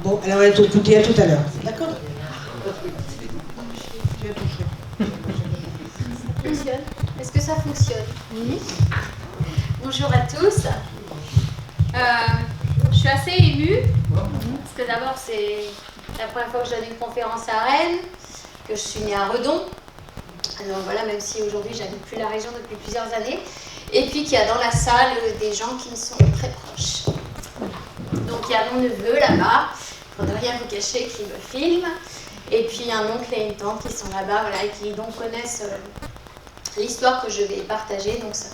Bon, alors on va t'écouter à tout à l'heure. D'accord. Est-ce que ça fonctionne? Oui. Bonjour à tous. Je suis assez émue, parce que d'abord c'est la première fois que je donne une conférence à Rennes, que je suis née à Redon. Alors voilà, même si aujourd'hui j'habite plus la région depuis plusieurs années, et puis qu'il y a dans la salle des gens qui me sont très proches. Donc il y a mon neveu là-bas, pour ne rien vous cacher, qui me filme, et puis un oncle et une tante qui sont là-bas, voilà, et qui donc connaissent l'histoire que je vais partager. Donc ça,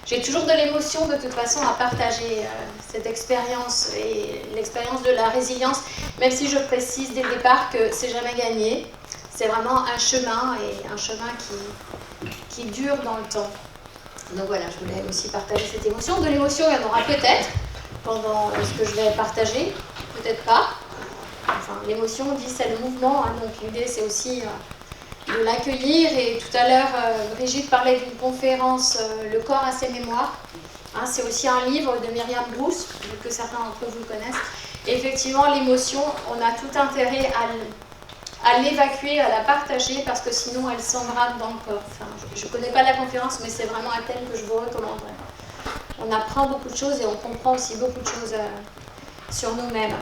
j'ai toujours de l'émotion de toute façon à partager cette expérience et l'expérience de la résilience, même si je précise dès le départ que c'est jamais gagné. C'est vraiment un chemin, et un chemin qui dure dans le temps. Donc voilà, je voulais aussi partager cette émotion. De l'émotion, il y en aura peut-être pendant ce que je vais partager, peut-être pas. Enfin, l'émotion, on dit, c'est le mouvement, hein, donc l'idée c'est aussi de l'accueillir. Et tout à l'heure, Brigitte parlait d'une conférence, Le corps a ses mémoires. Hein, c'est aussi un livre de Myriam Bruce, que certains d'entre vous connaissent. Et effectivement, l'émotion, on a tout intérêt à l'évacuer, à la partager, parce que sinon elle s'engrave dans le corps. Enfin, je ne connais pas la conférence, mais c'est vraiment un thème que je vous recommanderais. On apprend beaucoup de choses et on comprend aussi beaucoup de choses sur nous-mêmes.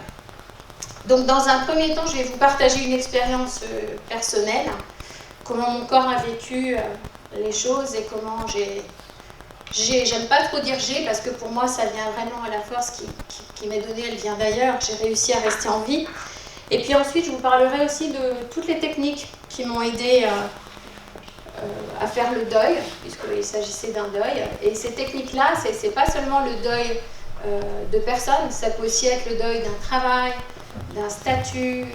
Donc dans un premier temps, je vais vous partager une expérience personnelle, comment mon corps a vécu les choses et comment j'aime pas trop dire j'ai, parce que pour moi ça vient vraiment à la force qui m'est donnée, elle vient d'ailleurs, j'ai réussi à rester en vie. Et puis ensuite, je vous parlerai aussi de toutes les techniques qui m'ont aidé à faire le deuil, puisqu'il s'agissait d'un deuil. Et ces techniques-là, c'est pas seulement le deuil de personnes, ça peut aussi être le deuil d'un travail, d'un statut,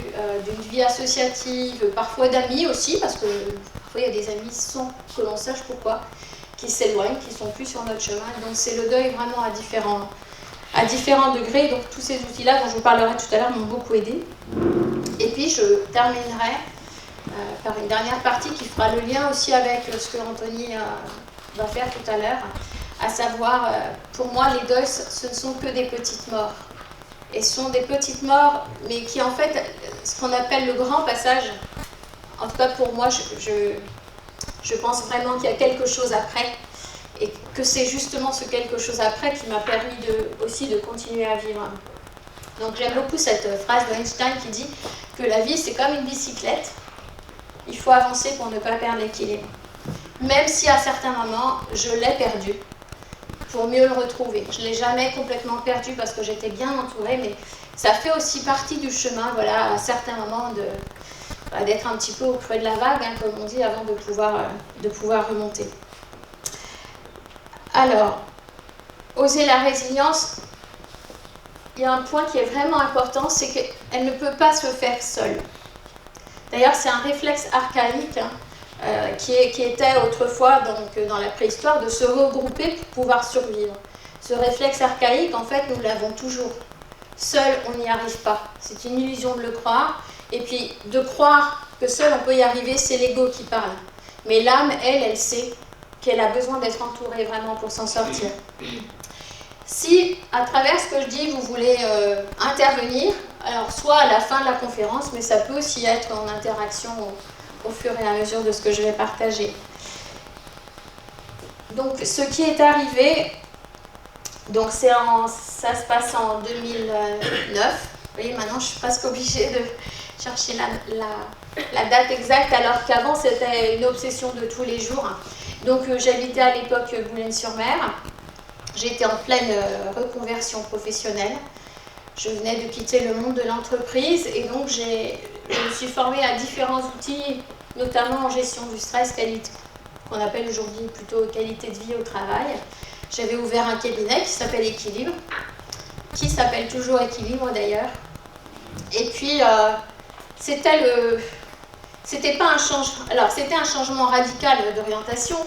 d'une vie associative, parfois d'amis aussi, parce que parfois il y a des amis sans que l'on sache pourquoi, qui s'éloignent, qui sont plus sur notre chemin. Donc c'est le deuil vraiment à différents degrés. Donc tous ces outils-là dont je vous parlerai tout à l'heure m'ont beaucoup aidé. Et puis je terminerai par une dernière partie qui fera le lien aussi avec ce que Anthony va faire tout à l'heure, à savoir, pour moi, les deuils, ce ne sont que des petites morts. Et ce sont des petites morts, mais qui en fait, ce qu'on appelle le grand passage, en tout cas pour moi, je pense vraiment qu'il y a quelque chose après, et que c'est justement ce quelque chose après qui m'a permis aussi de continuer à vivre. Donc j'aime beaucoup cette phrase d'Einstein qui dit que la vie c'est comme une bicyclette, il faut avancer pour ne pas perdre l'équilibre. Même si à certains moments je l'ai perdu, pour mieux le retrouver. Je ne l'ai jamais complètement perdu parce que j'étais bien entourée, mais ça fait aussi partie du chemin, voilà, à certains moments d'être un petit peu au creux de la vague, hein, comme on dit, avant de pouvoir remonter. Alors, oser la résilience, il y a un point qui est vraiment important, c'est qu'elle ne peut pas se faire seule. D'ailleurs, c'est un réflexe archaïque qui était autrefois, donc, dans la préhistoire, de se regrouper pour pouvoir survivre. Ce réflexe archaïque, en fait, nous l'avons toujours. Seul, on n'y arrive pas. C'est une illusion de le croire. Et puis, de croire que seul, on peut y arriver, c'est l'ego qui parle. Mais l'âme, elle sait qu'elle a besoin d'être entourée vraiment pour s'en sortir. Si, à travers ce que je dis, vous voulez intervenir, alors soit à la fin de la conférence, mais ça peut aussi être en interaction au fur et à mesure de ce que je vais partager. Donc, ce qui est arrivé, donc ça se passe en 2009. Vous voyez, maintenant, je suis presque obligée de chercher la date exacte, alors qu'avant, c'était une obsession de tous les jours. Donc, j'habitais à l'époque Boulogne-sur-Mer. J'étais en pleine reconversion professionnelle. Je venais de quitter le monde de l'entreprise et donc je me suis formée à différents outils, notamment en gestion du stress, qu'on appelle aujourd'hui plutôt qualité de vie au travail. J'avais ouvert un cabinet qui s'appelle Équilibre, qui s'appelle toujours Équilibre d'ailleurs. Et puis, c'était pas un changement. Alors, c'était un changement radical d'orientation,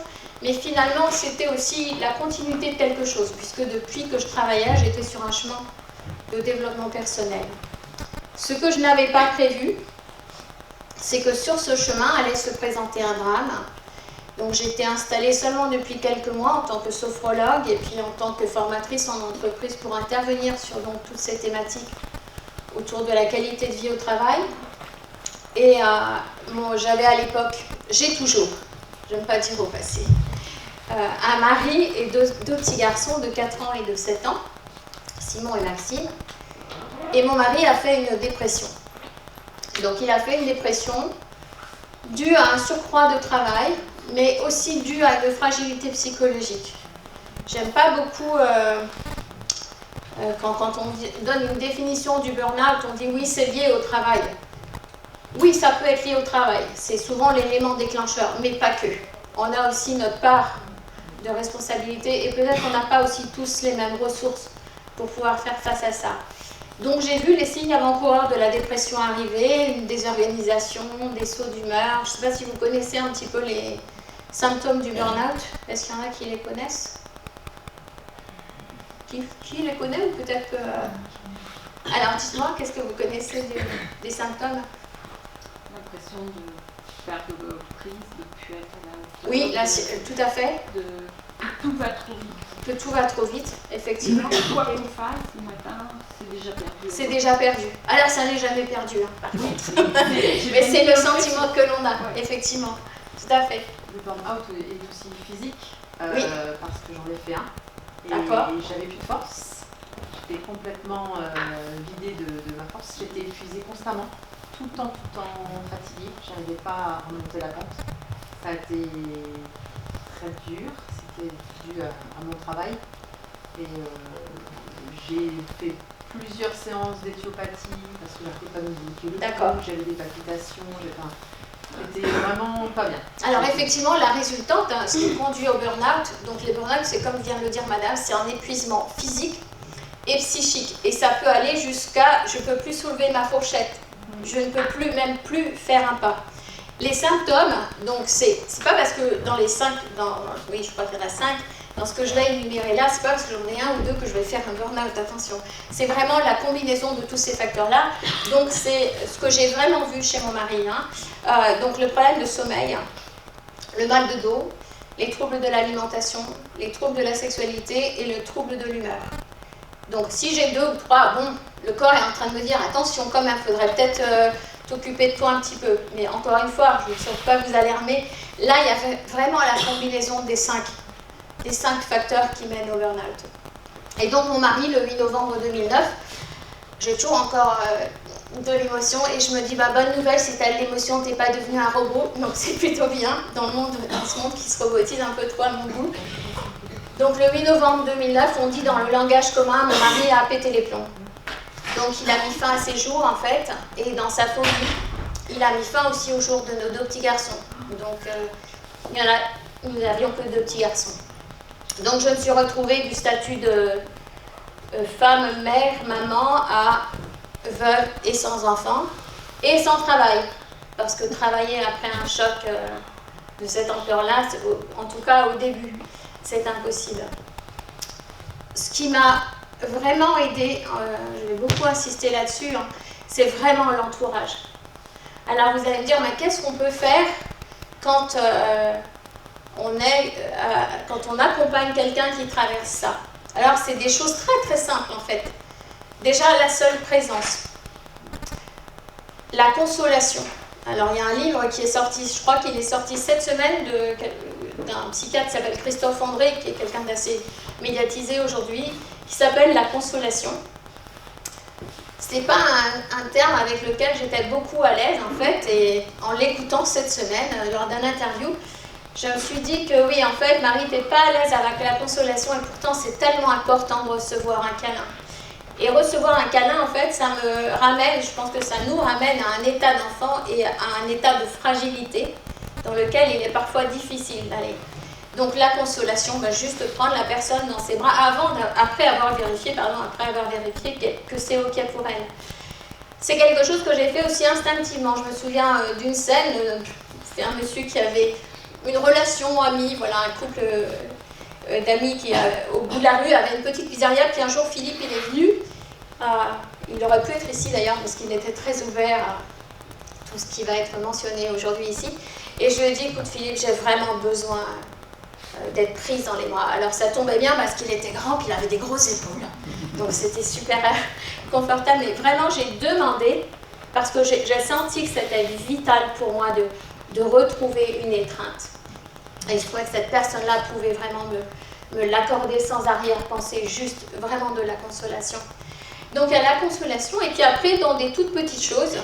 mais finalement, c'était aussi la continuité de quelque chose, puisque depuis que je travaillais, j'étais sur un chemin de développement personnel. Ce que je n'avais pas prévu, c'est que sur ce chemin allait se présenter un drame. Donc j'étais installée seulement depuis quelques mois en tant que sophrologue et puis en tant que formatrice en entreprise pour intervenir sur donc, toutes ces thématiques autour de la qualité de vie au travail. Et j'avais à l'époque, j'ai toujours, je n'aime pas dire au passé, un mari et deux petits garçons de 4 ans et de 7 ans, Simon et Maxime. Et mon mari a fait une dépression. Donc il a fait une dépression due à un surcroît de travail, mais aussi due à une fragilité psychologique. J'aime pas beaucoup quand on donne une définition du burn-out, on dit oui, c'est lié au travail. Oui, ça peut être lié au travail, c'est souvent l'élément déclencheur, mais pas que. On a aussi notre part de responsabilité et peut-être qu'on n'a pas aussi tous les mêmes ressources pour pouvoir faire face à ça. Donc j'ai vu les signes avant-coureurs de la dépression arriver, une désorganisation, des sauts d'humeur. Je ne sais pas si vous connaissez un petit peu les symptômes du burn-out. Est-ce qu'il y en a qui les connaissent? Qui les connaît ou peut-être que... Alors dites-moi, qu'est-ce que vous connaissez des symptômes? L'impression de perdre prise, de ne plus être à la... Oui, là, tout à fait. Tout va trop vite. Que tout va trop vite, effectivement. Quoi qu'on fasse, le matin, c'est déjà perdu. C'est déjà perdu. Alors ça n'est jamais perdu, hein, par contre. Mais c'est le sentiment que l'on a, ouais. Effectivement. Tout à fait. Le burn-out est aussi physique, oui. Parce que j'en ai fait un. D'accord. Et j'avais plus de force. J'étais complètement vidée de ma force. J'étais épuisée constamment, tout le temps fatiguée. Je n'arrivais pas à remonter la pente. Ça a été très dur. C'était dû à mon travail. Et j'ai fait plusieurs séances d'éthiopathie parce que j'arrivais pas de me bloquer le cou, j'avais des palpitations, c'était vraiment pas bien. Alors effectivement, la résultante, hein, ce qui conduit au burn-out, donc les burn-out, c'est comme vient de le dire madame, c'est un épuisement physique et psychique. Et ça peut aller jusqu'à je ne peux plus soulever ma fourchette, je ne peux même plus faire un pas. Les symptômes, donc c'est pas parce que dans les 5, oui je crois qu'il y en a 5, dans ce que je vais énumérer là, c'est pas parce que j'en ai un ou deux que je vais faire un burn-out, attention. C'est vraiment la combinaison de tous ces facteurs-là. Donc c'est ce que j'ai vraiment vu chez mon mari. Hein. Donc le problème de sommeil, le mal de dos, les troubles de l'alimentation, les troubles de la sexualité et le trouble de l'humeur. Donc si j'ai 2 ou 3, bon, le corps est en train de me dire attention quand même, il faudrait peut-être t'occuper de toi un petit peu. Mais encore une fois, je ne souhaite pas vous alarmer. Là, il y a vraiment la combinaison des 5 facteurs qui mènent au burn-out. Et donc mon mari, le 8 novembre 2009, j'ai toujours encore de l'émotion et je me dis, bah, bonne nouvelle, si tu as de l'émotion, tu n'es pas devenu un robot, donc c'est plutôt bien dans ce monde qui se robotise un peu trop à mon goût. Donc le 8 novembre 2009, on dit dans le langage commun, mon mari a pété les plombs. Donc il a mis fin à ses jours en fait, et dans sa folie, il a mis fin aussi au jour de nos 2 petits garçons. Donc nous n'avions que 2 petits garçons. Donc je me suis retrouvée du statut de femme, mère, maman à veuve et sans enfant et sans travail. Parce que travailler après un choc de cette ampleur-là, en tout cas au début, c'est impossible. Ce qui m'a vraiment aidée, je vais beaucoup insister là-dessus, hein, c'est vraiment l'entourage. Alors vous allez me dire, mais qu'est-ce qu'on peut faire quand quand on accompagne quelqu'un qui traverse ça? Alors c'est des choses très très simples en fait. Déjà la seule présence, la consolation. Alors il y a un livre qui est sorti, je crois qu'il est sorti cette semaine d'un psychiatre qui s'appelle Christophe André, qui est quelqu'un d'assez médiatisé aujourd'hui, qui s'appelle La consolation. Ce n'est pas un terme avec lequel j'étais beaucoup à l'aise en fait, et en l'écoutant cette semaine lors d'un interview, je me suis dit que oui, en fait, Marie n'était pas à l'aise avec la consolation et pourtant c'est tellement important de recevoir un câlin. Et recevoir un câlin, en fait, ça me ramène, je pense que ça nous ramène à un état d'enfant et à un état de fragilité dans lequel il est parfois difficile d'aller. Donc la consolation, juste prendre la personne dans ses bras après avoir vérifié que c'est OK pour elle. C'est quelque chose que j'ai fait aussi instinctivement. Je me souviens d'une scène, c'est un monsieur qui avait une relation amie, voilà, un couple d'amis qui, au bout de la rue, avait une petite pizzeria, puis un jour Philippe il est venu, il aurait pu être ici d'ailleurs parce qu'il était très ouvert à tout ce qui va être mentionné aujourd'hui ici, et je lui ai dit, écoute Philippe, j'ai vraiment besoin d'être prise dans les bras. Alors ça tombait bien parce qu'il était grand, puis il avait des grosses épaules, donc c'était super confortable, mais vraiment j'ai demandé, parce que j'ai senti que c'était vital pour moi de retrouver une étreinte. Et je trouvais que cette personne-là pouvait vraiment me l'accorder sans arrière-pensée, juste vraiment de la consolation. Donc il y a la consolation, et puis après, dans des toutes petites choses,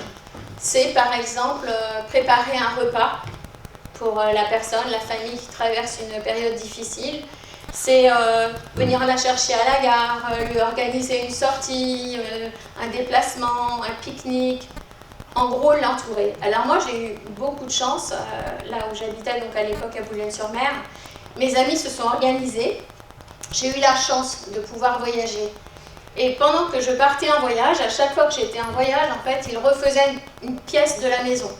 c'est par exemple préparer un repas pour la personne, la famille qui traverse une période difficile. C'est venir la chercher à la gare, lui organiser une sortie, un déplacement, un pique-nique. En gros, l'entourer. Alors moi, j'ai eu beaucoup de chance, là où j'habitais, donc à l'époque à Boulogne-sur-Mer. Mes amis se sont organisés. J'ai eu la chance de pouvoir voyager. Et pendant que je partais en voyage, à chaque fois que j'étais en voyage, en fait, ils refaisaient une pièce de la maison.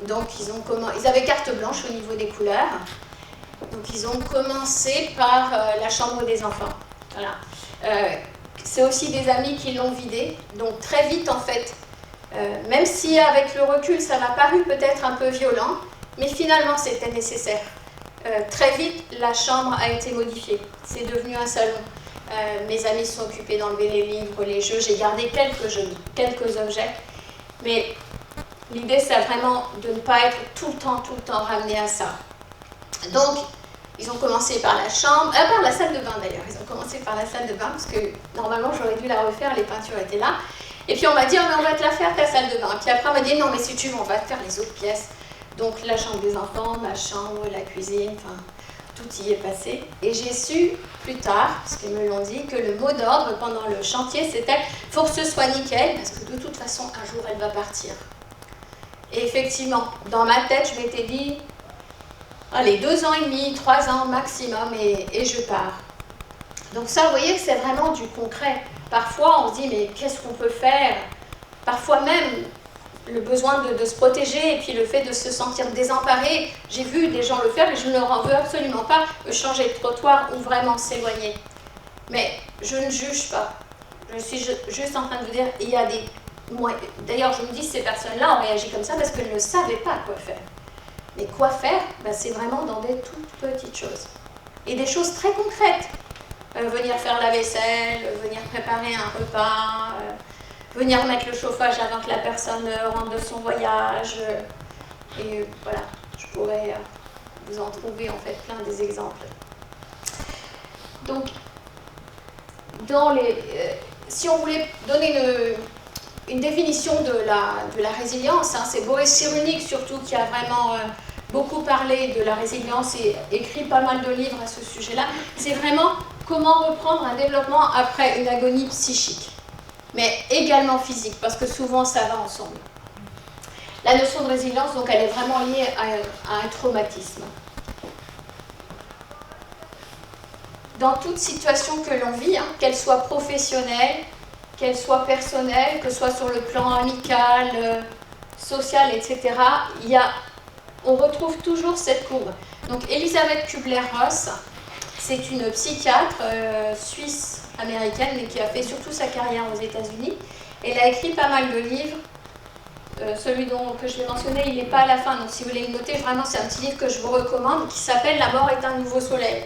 Donc ils avaient carte blanche au niveau des couleurs. Donc ils ont commencé par la chambre des enfants. Voilà. C'est aussi des amis qui l'ont vidée. Donc très vite, en fait, même si avec le recul, ça m'a paru peut-être un peu violent, mais finalement, c'était nécessaire. Très vite, la chambre a été modifiée. C'est devenu un salon. Mes amis se sont occupés d'enlever les livres, les jeux. J'ai gardé quelques objets. Mais l'idée, c'est vraiment de ne pas être tout le temps ramené à ça. Donc, ils ont commencé par la chambre, par la salle de bain d'ailleurs. Ils ont commencé par la salle de bain parce que normalement, j'aurais dû la refaire, les peintures étaient là. Et puis on m'a dit, oh, mais on va te la faire ta salle de bain. Et puis après on m'a dit, non mais si tu veux, on va te faire les autres pièces. Donc la chambre des enfants, ma chambre, la cuisine, enfin tout y est passé. Et j'ai su plus tard, parce qu'ils me l'ont dit, que le mot d'ordre pendant le chantier c'était, faut que ce soit nickel, parce que de toute façon un jour elle va partir. Et effectivement, dans ma tête je m'étais dit, allez 2 ans et demi, 3 ans maximum et je pars. Donc ça vous voyez que c'est vraiment du concret. Parfois, on se dit, mais qu'est-ce qu'on peut faire? Parfois même, le besoin de se protéger et puis le fait de se sentir désemparé. J'ai vu des gens le faire et je ne leur en veux absolument pas, changer de trottoir ou vraiment s'éloigner. Mais je ne juge pas. Je suis juste en train de vous dire, il y a des moyens. D'ailleurs, je me dis, ces personnes-là ont réagi comme ça parce qu'elles ne savaient pas quoi faire. Mais quoi faire? Ben, c'est vraiment dans des toutes petites choses. Et des choses très concrètes. Venir faire la vaisselle, venir préparer un repas, venir mettre le chauffage avant que la personne rentre de son voyage. Et voilà, je pourrais vous en trouver en fait plein des exemples. Donc, si on voulait donner une définition de la résilience, hein, c'est Boris Cyrulnik surtout qui a vraiment beaucoup parlé de la résilience et écrit pas mal de livres à ce sujet-là. C'est vraiment comment reprendre un développement après une agonie psychique, mais également physique, parce que souvent ça va ensemble. La notion de résilience, donc, elle est vraiment liée à un traumatisme. Dans toute situation que l'on vit, hein, qu'elle soit professionnelle, qu'elle soit personnelle, que ce soit sur le plan amical, social, etc., on retrouve toujours cette courbe. Donc Elisabeth Kubler-Ross, c'est une psychiatre suisse-américaine, mais qui a fait surtout sa carrière aux États-Unis. Elle a écrit pas mal de livres. Celui que je vais mentionner, il n'est pas à la fin, donc si vous voulez le noter, vraiment c'est un petit livre que je vous recommande, qui s'appelle « La mort est un nouveau soleil ».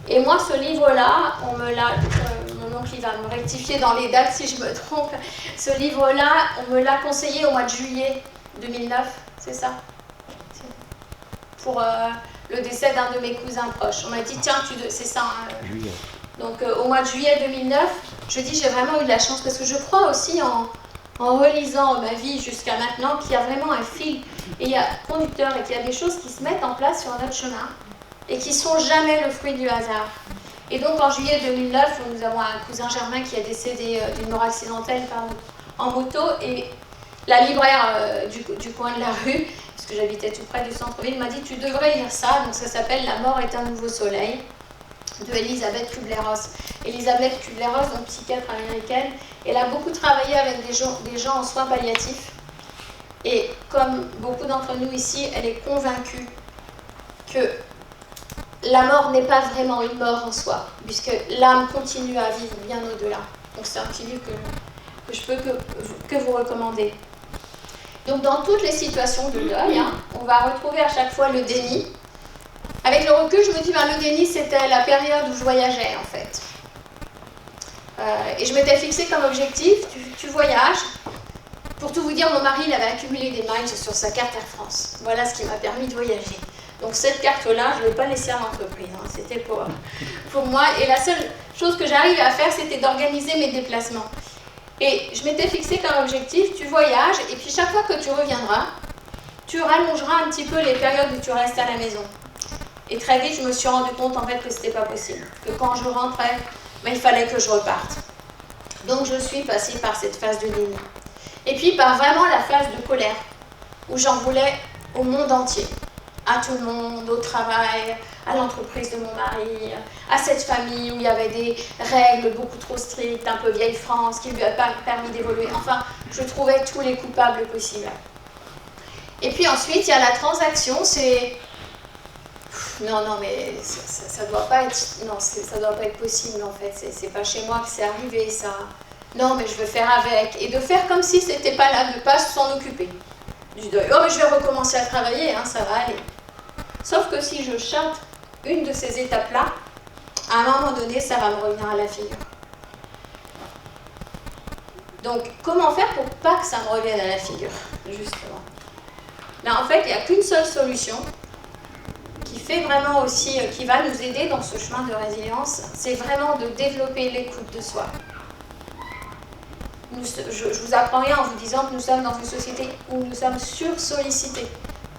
Et moi, ce livre-là, mon oncle il va me rectifier dans les dates si je me trompe, ce livre-là, on me l'a conseillé au mois de juillet 2009, c'est ça? Pour le décès d'un de mes cousins proches. On m'a dit, tiens, c'est ça. Hein. Donc au mois de juillet 2009, je dis, j'ai vraiment eu de la chance, parce que je crois aussi en relisant ma vie jusqu'à maintenant, qu'il y a vraiment un fil, et il y a conducteur, et qu'il y a des choses qui se mettent en place sur notre chemin, et qui ne sont jamais le fruit du hasard. Et donc en juillet 2009, nous avons un cousin germain qui est décédé d'une mort accidentelle en moto, et la libraire du coin de la rue, parce que j'habitais tout près du centre-ville, m'a dit, tu devrais lire ça, donc ça s'appelle « La mort est un nouveau soleil » de Elisabeth Kubler-Ross. Elisabeth Kubler-Ross, donc psychiatre américaine, elle a beaucoup travaillé avec des gens en soins palliatifs, et comme beaucoup d'entre nous ici, elle est convaincue que la mort n'est pas vraiment une mort en soi, puisque l'âme continue à vivre bien au-delà. Donc c'est un petit livre que je peux que vous recommander. Donc dans toutes les situations de deuil, hein, on va retrouver à chaque fois le déni. Avec le recul, je me dis, le déni, c'était la période où je voyageais, en fait. Et je m'étais fixé comme objectif, tu voyages. Pour tout vous dire, mon mari il avait accumulé des miles sur sa carte Air France. Voilà ce qui m'a permis de voyager. Donc cette carte-là, je ne l'ai pas laissée à l'entreprise. Hein. C'était pour moi. Et la seule chose que j'arrivais à faire, c'était d'organiser mes déplacements. Et je m'étais fixé comme objectif, tu voyages, et puis chaque fois que tu reviendras, tu rallongeras un petit peu les périodes où tu restes à la maison. Et très vite, je me suis rendu compte en fait que ce n'était pas possible. Que quand je rentrais, il fallait que je reparte. Donc je suis passée par cette phase de déni. Et puis par vraiment la phase de colère, où j'en voulais au monde entier. À tout le monde, au travail, à l'entreprise de mon mari, à cette famille où il y avait des règles beaucoup trop strictes, un peu vieille France, qui ne lui a pas permis d'évoluer. Enfin, je trouvais tous les coupables possibles. Et puis ensuite, il y a la transaction, c'est... Non, mais ça doit pas être... Non, ça doit pas être possible en fait, c'est pas chez moi que c'est arrivé ça. Non, mais je veux faire avec. Et de faire comme si c'était pas là, de pas s'en occuper. Du deuil. Oh, mais je vais recommencer à travailler, hein, ça va aller. Sauf que si je chante une de ces étapes-là, à un moment donné, ça va me revenir à la figure. Donc, comment faire pour pas que ça me revienne à la figure, justement? Là, en fait, il n'y a qu'une seule solution qui fait vraiment aussi, qui va nous aider dans ce chemin de résilience, c'est vraiment de développer l'écoute de soi. Je vous apprends rien en vous disant que nous sommes dans une société où nous sommes sursollicités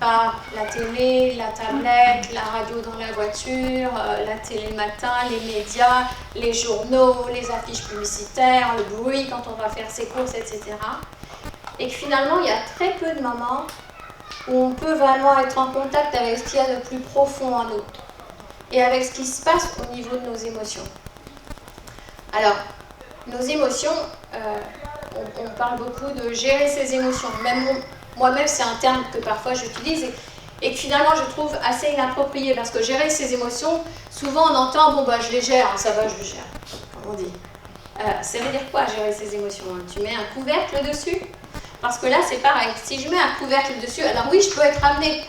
par la télé, la tablette, la radio dans la voiture, la télé le matin, les médias, les journaux, les affiches publicitaires, le bruit quand on va faire ses courses, etc. Et que finalement, il y a très peu de moments où on peut vraiment être en contact avec ce qu'il y a de plus profond en nous et avec ce qui se passe au niveau de nos émotions. Alors, nos émotions, on parle beaucoup de gérer ses émotions. Même moi-même, c'est un terme que parfois j'utilise et que finalement je trouve assez inapproprié parce que gérer ses émotions, souvent on entend, bon bah je les gère, ça va, je les gère, comme on dit. Ça veut dire quoi gérer ses émotions? Tu mets un couvercle dessus? Parce que là c'est pareil, si je mets un couvercle dessus, alors oui, je peux être amenée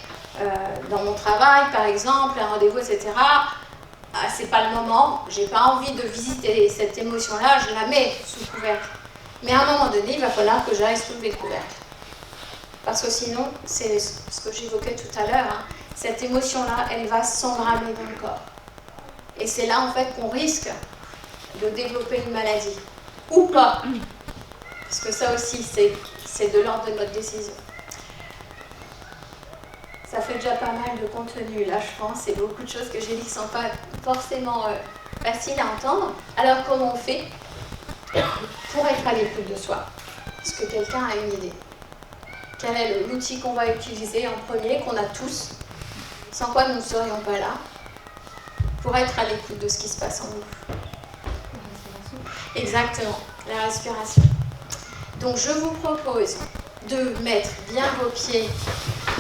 dans mon travail par exemple, un rendez-vous, etc. C'est pas le moment, j'ai pas envie de visiter cette émotion-là, je la mets sous couvercle. Mais à un moment donné, il va falloir que j'aille soulever le couvercle. Parce que sinon, c'est ce que j'évoquais tout à l'heure, hein, cette émotion-là, elle va s'engramer dans le corps. Et c'est là, en fait, qu'on risque de développer une maladie. Ou pas. Parce que ça aussi, c'est de l'ordre de notre décision. Ça fait déjà pas mal de contenu, là, je pense, et beaucoup de choses que j'ai dit qui ne sont pas forcément faciles à entendre. Alors, comment on fait pour être à l'écoute de soi? Est-ce que quelqu'un a une idée? Quel est l'outil qu'on va utiliser en premier, qu'on a tous, sans quoi nous ne serions pas là, pour être à l'écoute de ce qui se passe en nous? Exactement, la respiration. Donc je vous propose de mettre bien vos pieds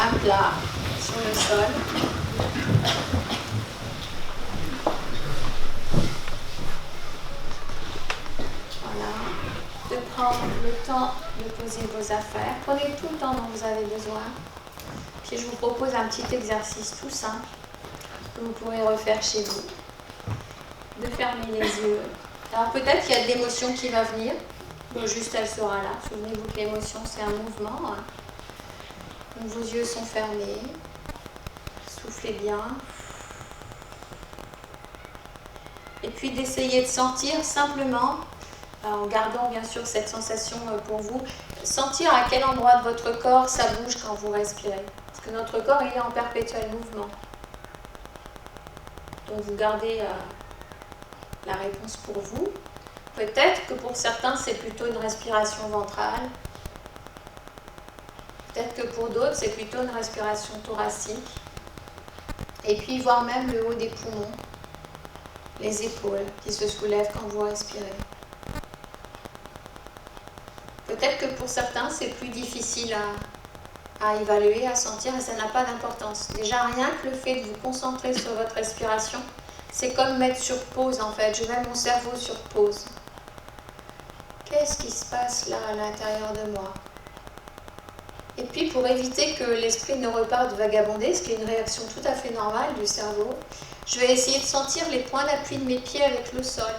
à plat sur le sol. De prendre le temps de poser vos affaires. Prenez tout le temps dont vous avez besoin. Puis je vous propose un petit exercice tout simple que vous pourrez refaire chez vous. De fermer les yeux. Alors peut-être qu'il y a de l'émotion qui va venir. Juste elle sera là. Souvenez-vous que l'émotion c'est un mouvement. Donc vos yeux sont fermés. Soufflez bien. Et puis d'essayer de sentir simplement, en gardant bien sûr cette sensation pour vous, sentir à quel endroit de votre corps ça bouge quand vous respirez. Parce que notre corps il est en perpétuel mouvement. Donc vous gardez la réponse pour vous. Peut-être que pour certains c'est plutôt une respiration ventrale. Peut-être que pour d'autres c'est plutôt une respiration thoracique. Et puis voire même le haut des poumons, les épaules qui se soulèvent quand vous respirez. Peut-être que pour certains, c'est plus difficile à évaluer, à sentir, et ça n'a pas d'importance. Déjà, rien que le fait de vous concentrer sur votre respiration, c'est comme mettre sur pause, en fait. Je mets mon cerveau sur pause. Qu'est-ce qui se passe là, à l'intérieur de moi? Et puis, pour éviter que l'esprit ne reparte vagabonder, ce qui est une réaction tout à fait normale du cerveau, je vais essayer de sentir les points d'appui de mes pieds avec le sol.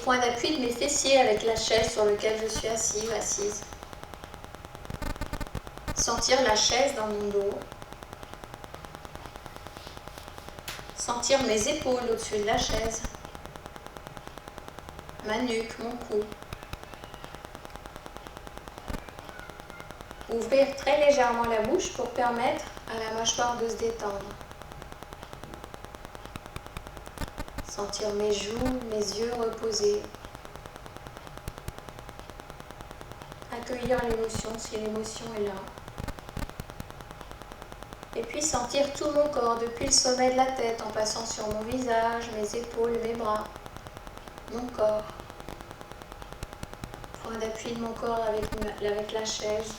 point d'appui de mes fessiers avec la chaise sur laquelle je suis assis ou assise. Sentir la chaise dans mon dos. Sentir mes épaules au-dessus de la chaise. Ma nuque, mon cou. Ouvrir très légèrement la bouche pour permettre à la mâchoire de se détendre. Sentir mes joues, mes yeux reposés. Accueillir l'émotion si l'émotion est là. Et puis sentir tout mon corps, depuis le sommet de la tête, en passant sur mon visage, mes épaules, mes bras, mon corps. Point d'appui de mon corps avec la chaise.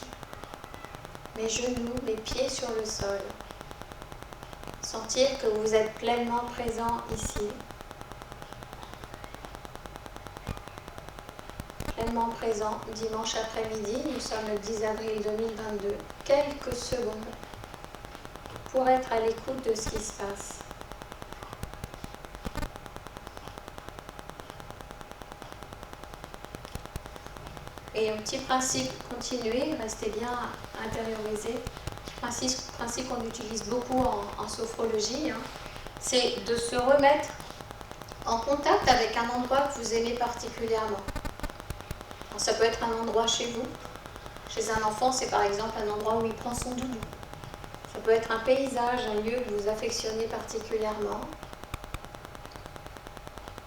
Mes genoux, mes pieds sur le sol. Sentir que vous êtes pleinement présent ici. Pleinement présent dimanche après-midi, nous sommes le 10 avril 2022. Quelques secondes pour être à l'écoute de ce qui se passe. Et un petit principe, continuez, restez bien intériorisé. Principe qu'on utilise beaucoup en sophrologie, hein, c'est de se remettre en contact avec un endroit que vous aimez particulièrement. Alors, ça peut être un endroit chez vous. Chez un enfant, c'est par exemple un endroit où il prend son doudou. Ça peut être un paysage, un lieu que vous affectionnez particulièrement.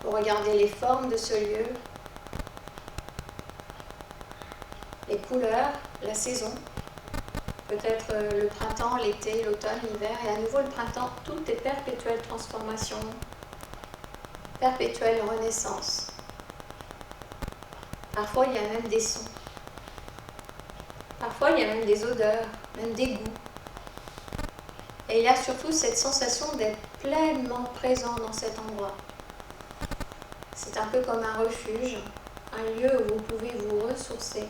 Vous regardez les formes de ce lieu, les couleurs, la saison, peut-être le printemps, l'été, l'automne, l'hiver, et à nouveau le printemps, tout est perpétuelle transformation, perpétuelle renaissance. Parfois, il y a même des sons. Parfois, il y a même des odeurs, même des goûts. Et il y a surtout cette sensation d'être pleinement présent dans cet endroit. C'est un peu comme un refuge, un lieu où vous pouvez vous ressourcer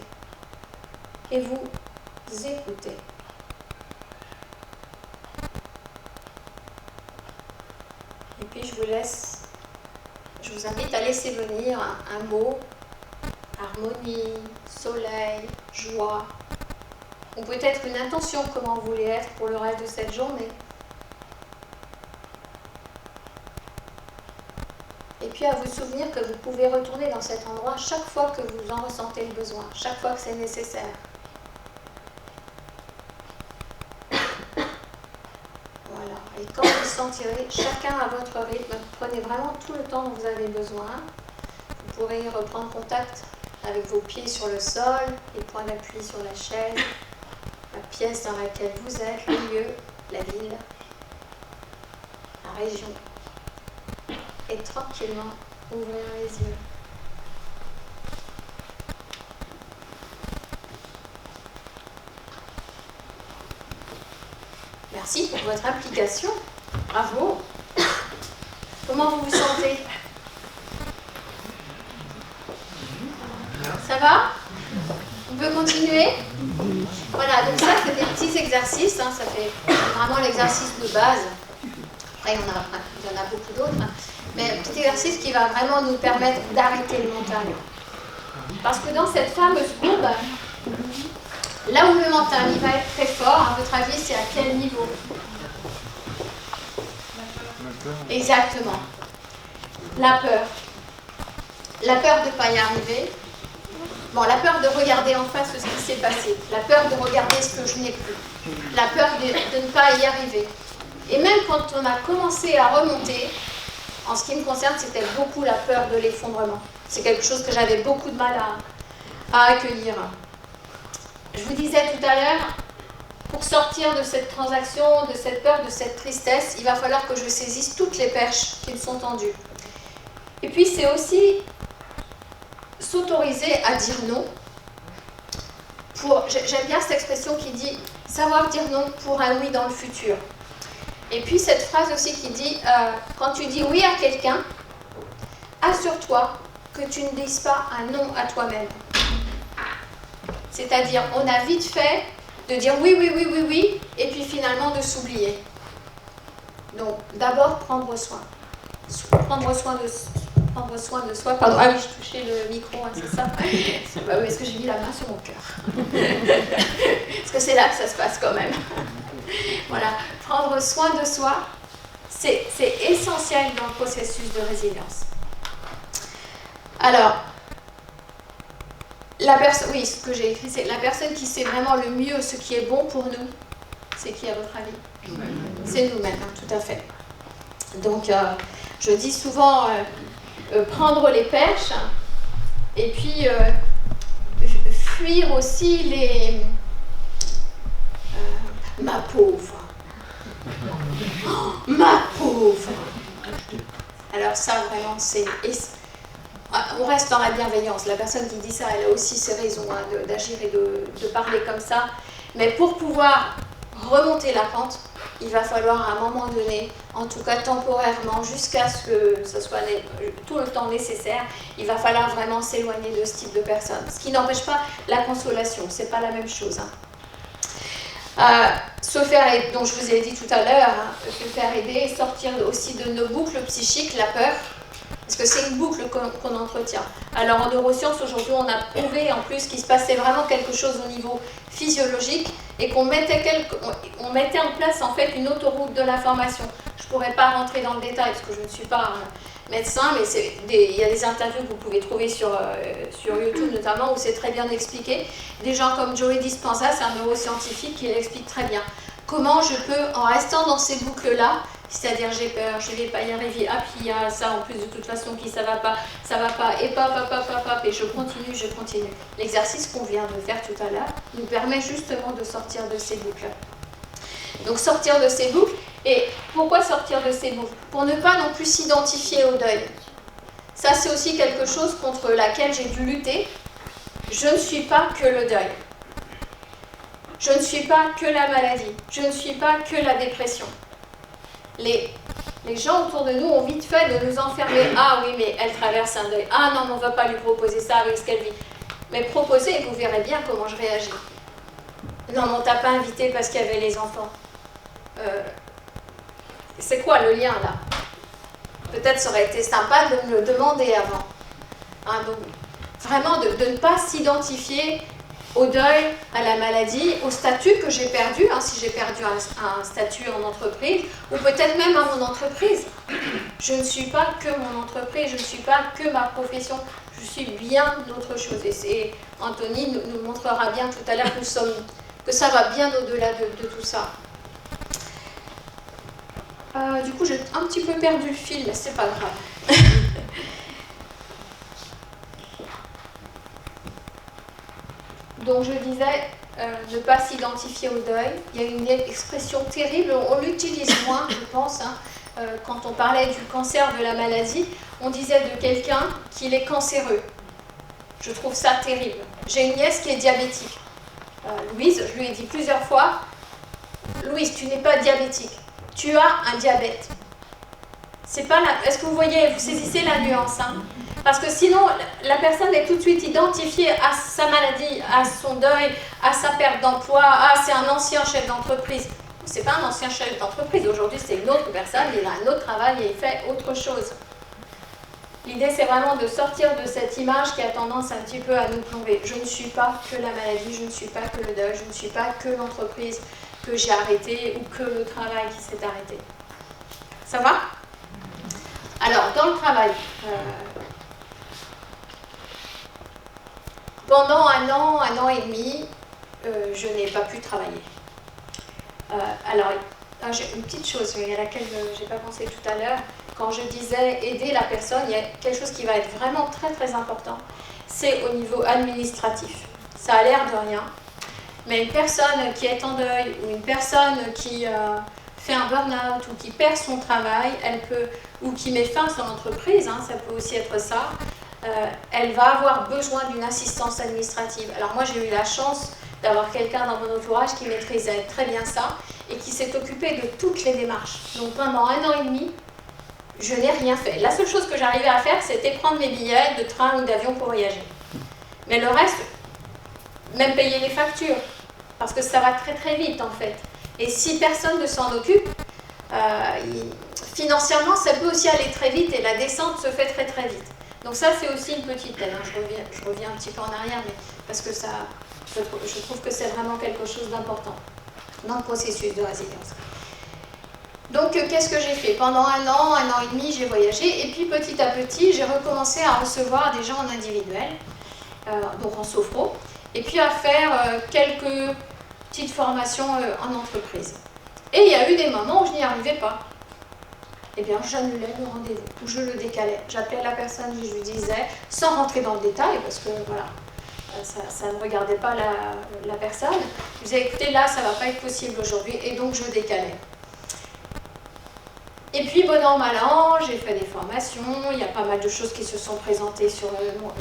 et vous écouter. Et puis je vous invite à laisser venir un mot, harmonie, soleil, joie, ou peut-être une intention, comment vous voulez être pour le reste de cette journée. Et puis à vous souvenir que vous pouvez retourner dans cet endroit chaque fois que vous en ressentez le besoin, chaque fois que c'est nécessaire. Voilà. Et quand vous sentirez, chacun à votre rythme, prenez vraiment tout le temps dont vous avez besoin. Vous pourrez reprendre contact avec vos pieds sur le sol, les points d'appui sur la chaise, la pièce dans laquelle vous êtes, le lieu, la ville, la région. Et tranquillement ouvrir les yeux. Merci pour votre implication. Bravo. Comment vous vous sentez? Ça va? On peut continuer? Voilà, donc ça c'est des petits exercices, hein, ça fait vraiment l'exercice de base. Après il y en a beaucoup d'autres, hein. Mais un petit exercice qui va vraiment nous permettre d'arrêter le mental. Parce que dans cette fameuse courbe, là où le mental il va être très fort, à votre avis, c'est à quel niveau? Exactement. La peur. La peur de ne pas y arriver. Bon, la peur de regarder en face ce qui s'est passé. La peur de regarder ce que je n'ai plus. La peur de ne pas y arriver. Et même quand on a commencé à remonter, en ce qui me concerne, c'était beaucoup la peur de l'effondrement. C'est quelque chose que j'avais beaucoup de mal à accueillir. Je vous disais tout à l'heure, pour sortir de cette transaction, de cette peur, de cette tristesse, il va falloir que je saisisse toutes les perches qui me sont tendues. Et puis c'est aussi s'autoriser à dire non. J'aime bien cette expression qui dit « savoir dire non pour un oui dans le futur ». Et puis cette phrase aussi qui dit quand tu dis oui à quelqu'un, assure-toi que tu ne dises pas un non à toi-même. C'est-à-dire, on a vite fait de dire oui, oui, oui, oui, oui, et puis finalement de s'oublier. Donc, d'abord, prendre soin. Prendre soin prendre soin de soi. Pardon, ah oui, je touchais le micro, hein, c'est ça. Bah oui, est-ce que j'ai mis la main sur mon cœur? Parce que c'est là que ça se passe quand même. Voilà, prendre soin de soi, c'est essentiel dans le processus de résilience. Alors, la personne, oui, ce que j'ai écrit, c'est la personne qui sait vraiment le mieux ce qui est bon pour nous. C'est qui à votre avis? C'est nous-mêmes, hein, tout à fait. Donc, je dis souvent prendre les pêches et puis fuir aussi les... ma pauvre. Oh, ma pauvre. Alors ça, vraiment, c'est... On reste dans la bienveillance. La personne qui dit ça, elle a aussi ses raisons hein, d'agir et de parler comme ça. Mais pour pouvoir remonter la pente, il va falloir à un moment donné, en tout cas temporairement, jusqu'à ce que ce soit tout le temps nécessaire, il va falloir vraiment s'éloigner de ce type de personne. Ce qui n'empêche pas la consolation, c'est pas la même chose. Hein. Se faire aider, dont je vous ai dit tout à l'heure, hein, se faire aider, sortir aussi de nos boucles psychiques, la peur, parce que c'est une boucle qu'on entretient. Alors en neurosciences, aujourd'hui, on a prouvé en plus qu'il se passait vraiment quelque chose au niveau physiologique et qu'on mettait, on mettait en place en fait une autoroute de l'information. Je ne pourrais pas rentrer dans le détail parce que je ne suis pas médecin, mais il y a des interviews que vous pouvez trouver sur YouTube notamment où c'est très bien expliqué. Des gens comme Joey Dispenza, c'est un neuroscientifique qui l'explique très bien. Comment je peux, en restant dans ces boucles-là, c'est-à-dire j'ai peur, je ne vais pas y arriver, ah puis il y a ça en plus de toute façon qui ça va pas, et pop, et je continue. L'exercice qu'on vient de faire tout à l'heure nous permet justement de sortir de ces boucles. Donc sortir de ces boucles, et pourquoi sortir de ces boucles? Pour ne pas non plus s'identifier au deuil. Ça c'est aussi quelque chose contre laquelle j'ai dû lutter. Je ne suis pas que le deuil. Je ne suis pas que la maladie. Je ne suis pas que la dépression. Les gens autour de nous ont vite fait de nous enfermer. Ah oui, mais elle traverse un deuil. Ah non, mais on ne va pas lui proposer ça avec ce qu'elle vit. Mais proposez et vous verrez bien comment je réagis. Non, mais on t'a pas invité parce qu'il y avait les enfants. C'est quoi le lien là? Peut-être ça aurait été sympa de me le demander avant. Hein, donc, vraiment de ne pas s'identifier au deuil, à la maladie, au statut que j'ai perdu, hein, si j'ai perdu un statut en entreprise, ou peut-être même à mon entreprise. Je ne suis pas que mon entreprise, je ne suis pas que ma profession, je suis bien d'autres choses. Et Anthony nous montrera bien tout à l'heure que ça va bien au-delà de tout ça. Du coup, j'ai un petit peu perdu le fil, mais c'est pas grave. Donc je disais, ne pas s'identifier au deuil. Il y a une expression terrible, on l'utilise moins, je pense, hein, quand on parlait du cancer, de la maladie, on disait de quelqu'un qu'il est cancéreux. Je trouve ça terrible. J'ai une nièce qui est diabétique. Louise, je lui ai dit plusieurs fois, Louise, tu n'es pas diabétique, tu as un diabète. C'est pas la... Est-ce que vous voyez, vous saisissez la nuance, hein? Parce que sinon, la personne est tout de suite identifiée à sa maladie, à son deuil, à sa perte d'emploi. Ah, c'est un ancien chef d'entreprise. C'est pas un ancien chef d'entreprise. Aujourd'hui, c'est une autre personne, il a un autre travail et il fait autre chose. L'idée, c'est vraiment de sortir de cette image qui a tendance un petit peu à nous plomber. Je ne suis pas que la maladie, je ne suis pas que le deuil, je ne suis pas que l'entreprise que j'ai arrêtée ou que le travail qui s'est arrêté. Ça va? Alors, dans le travail... Pendant un an et demi, je n'ai pas pu travailler. Alors, j'ai une petite chose à laquelle je n'ai pas pensé tout à l'heure. Quand je disais aider la personne, il y a quelque chose qui va être vraiment très très important. C'est au niveau administratif. Ça a l'air de rien. Mais une personne qui est en deuil ou une personne qui fait un burn-out ou qui perd son travail, ou qui met fin à son entreprise, hein, ça peut aussi être ça, elle va avoir besoin d'une assistance administrative. Alors moi j'ai eu la chance d'avoir quelqu'un dans mon entourage qui maîtrisait très bien ça et qui s'est occupé de toutes les démarches. Donc pendant 1 an et demi, je n'ai rien fait. La seule chose que j'arrivais à faire, c'était prendre mes billets de train ou d'avion pour voyager. Mais le reste, même payer les factures, parce que ça va très très vite en fait. Et si personne ne s'en occupe, financièrement, ça peut aussi aller très vite et la descente se fait très très vite. Donc ça, c'est aussi une petite aide. Hein. Je reviens un petit peu en arrière, mais parce que ça, je trouve que c'est vraiment quelque chose d'important dans le processus de résilience. Donc, qu'est-ce que j'ai fait? Pendant un an et demi, j'ai voyagé. Et puis, petit à petit, j'ai recommencé à recevoir des gens en individuel, donc en sophro, et puis à faire quelques petites formations en entreprise. Et il y a eu des moments où je n'y arrivais pas. Eh bien, j'annulais le rendez-vous, ou je le décalais. J'appelais la personne, je lui disais, sans rentrer dans le détail, parce que voilà, ça ne regardait pas la personne. Je disais, écoutez, là, ça ne va pas être possible aujourd'hui, et donc je décalais. Et puis, bon an, mal an, j'ai fait des formations, il y a pas mal de choses qui se sont présentées sur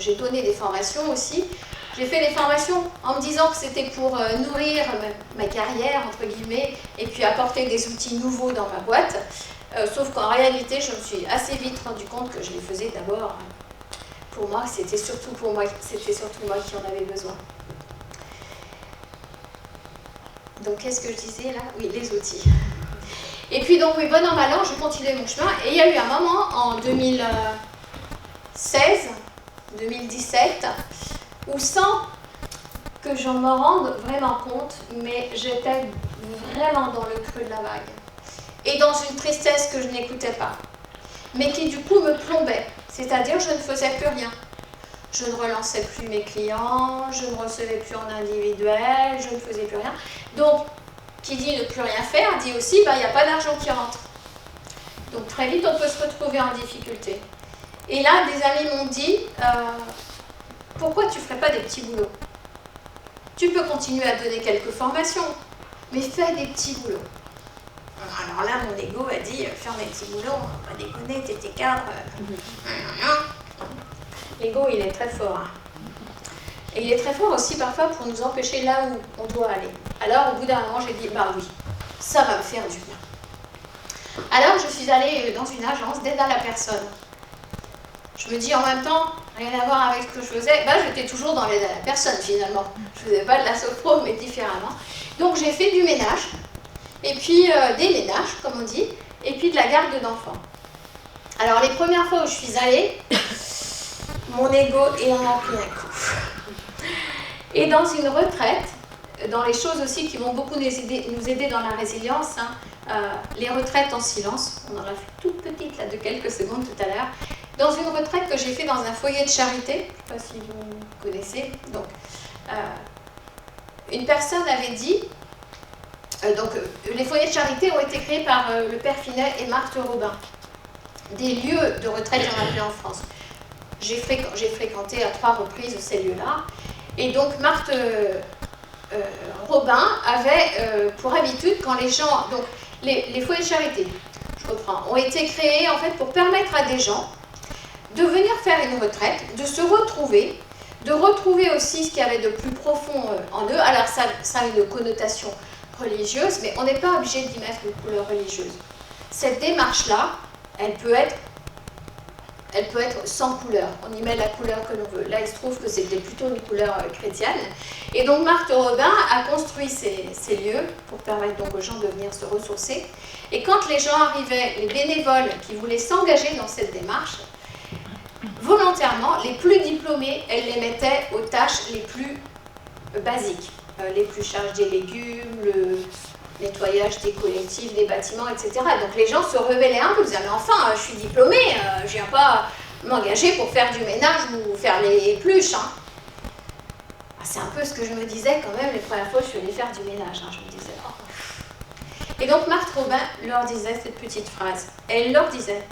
j'ai donné des formations aussi. J'ai fait des formations en me disant que c'était pour nourrir ma carrière, entre guillemets, et puis apporter des outils nouveaux dans ma boîte. Sauf qu'en réalité, je me suis assez vite rendu compte que je les faisais d'abord pour moi, c'était surtout moi qui en avais besoin. Donc, qu'est-ce que je disais là? Oui, les outils. Et puis donc, oui, bon an, mal an, je continuais mon chemin. Et il y a eu un moment, en 2016, 2017, où sans que j'en me rende vraiment compte, mais j'étais vraiment dans le creux de la vague. Et dans une tristesse que je n'écoutais pas. Mais qui du coup me plombait. C'est-à-dire, je ne faisais plus rien. Je ne relançais plus mes clients, je ne recevais plus en individuel, je ne faisais plus rien. Donc, qui dit ne plus rien faire, dit aussi, il n'y a pas d'argent qui rentre. Donc très vite, on peut se retrouver en difficulté. Et là, des amis m'ont dit, pourquoi tu ne ferais pas des petits boulots? Tu peux continuer à donner quelques formations, mais fais des petits boulots. Alors là, mon ego a dit, faire des petits boulots, on va pas déconner, t'es cadre. L'ego, il est très fort. Hein. Et il est très fort aussi parfois pour nous empêcher là où on doit aller. Alors, au bout d'un moment, j'ai dit, bah oui, ça va me faire du bien. Alors, je suis allée dans une agence d'aide à la personne. Je me dis en même temps, rien à voir avec ce que je faisais, bah, j'étais toujours dans l'aide à la personne finalement. Je ne faisais pas de la sophro, mais différemment. Donc, j'ai fait du ménage, et puis des ménages, comme on dit, et puis de la garde d'enfants. Alors, les premières fois où je suis allée, mon ego en a pris un coup. Et dans une retraite, dans les choses aussi qui vont beaucoup nous aider dans la résilience, hein, les retraites en silence, on en a fait toute petite là de quelques secondes tout à l'heure, dans une retraite que j'ai fait dans un foyer de charité, je ne sais pas si vous connaissez, donc une personne avait dit, donc les foyers de charité ont été créés par le père Finet et Marthe Robin, des lieux de retraite, il y en a plus en France. J'ai fréquenté à 3 reprises ces lieux-là. Et donc, Marthe Robin avait pour habitude, quand les gens... Donc, les foyers de charité, je reprends, ont été créés en fait pour permettre à des gens de venir faire une retraite, de se retrouver, de retrouver aussi ce qu'il y avait de plus profond en eux. Alors, ça a une connotation religieuse, mais on n'est pas obligé d'y mettre une couleur religieuse. Cette démarche-là, elle peut être sans couleur. On y met la couleur que l'on veut. Là, il se trouve que c'était plutôt une couleur chrétienne. Et donc, Marthe Robin a construit ces lieux pour permettre donc aux gens de venir se ressourcer. Et quand les gens arrivaient, les bénévoles qui voulaient s'engager dans cette démarche, volontairement, les plus diplômés, elle les mettait aux tâches les plus basiques. L'épluchage des légumes, le nettoyage des collectifs, des bâtiments, etc. Donc les gens se rebellaient un peu, ils disaient, mais enfin, je suis diplômée, je ne viens pas m'engager pour faire du ménage ou faire les épluches. Hein. C'est un peu ce que je me disais quand même les premières fois que je suis allée faire du ménage. Hein. Je me disais, oh. Et donc Marthe Robin leur disait cette petite phrase. Elle leur disait,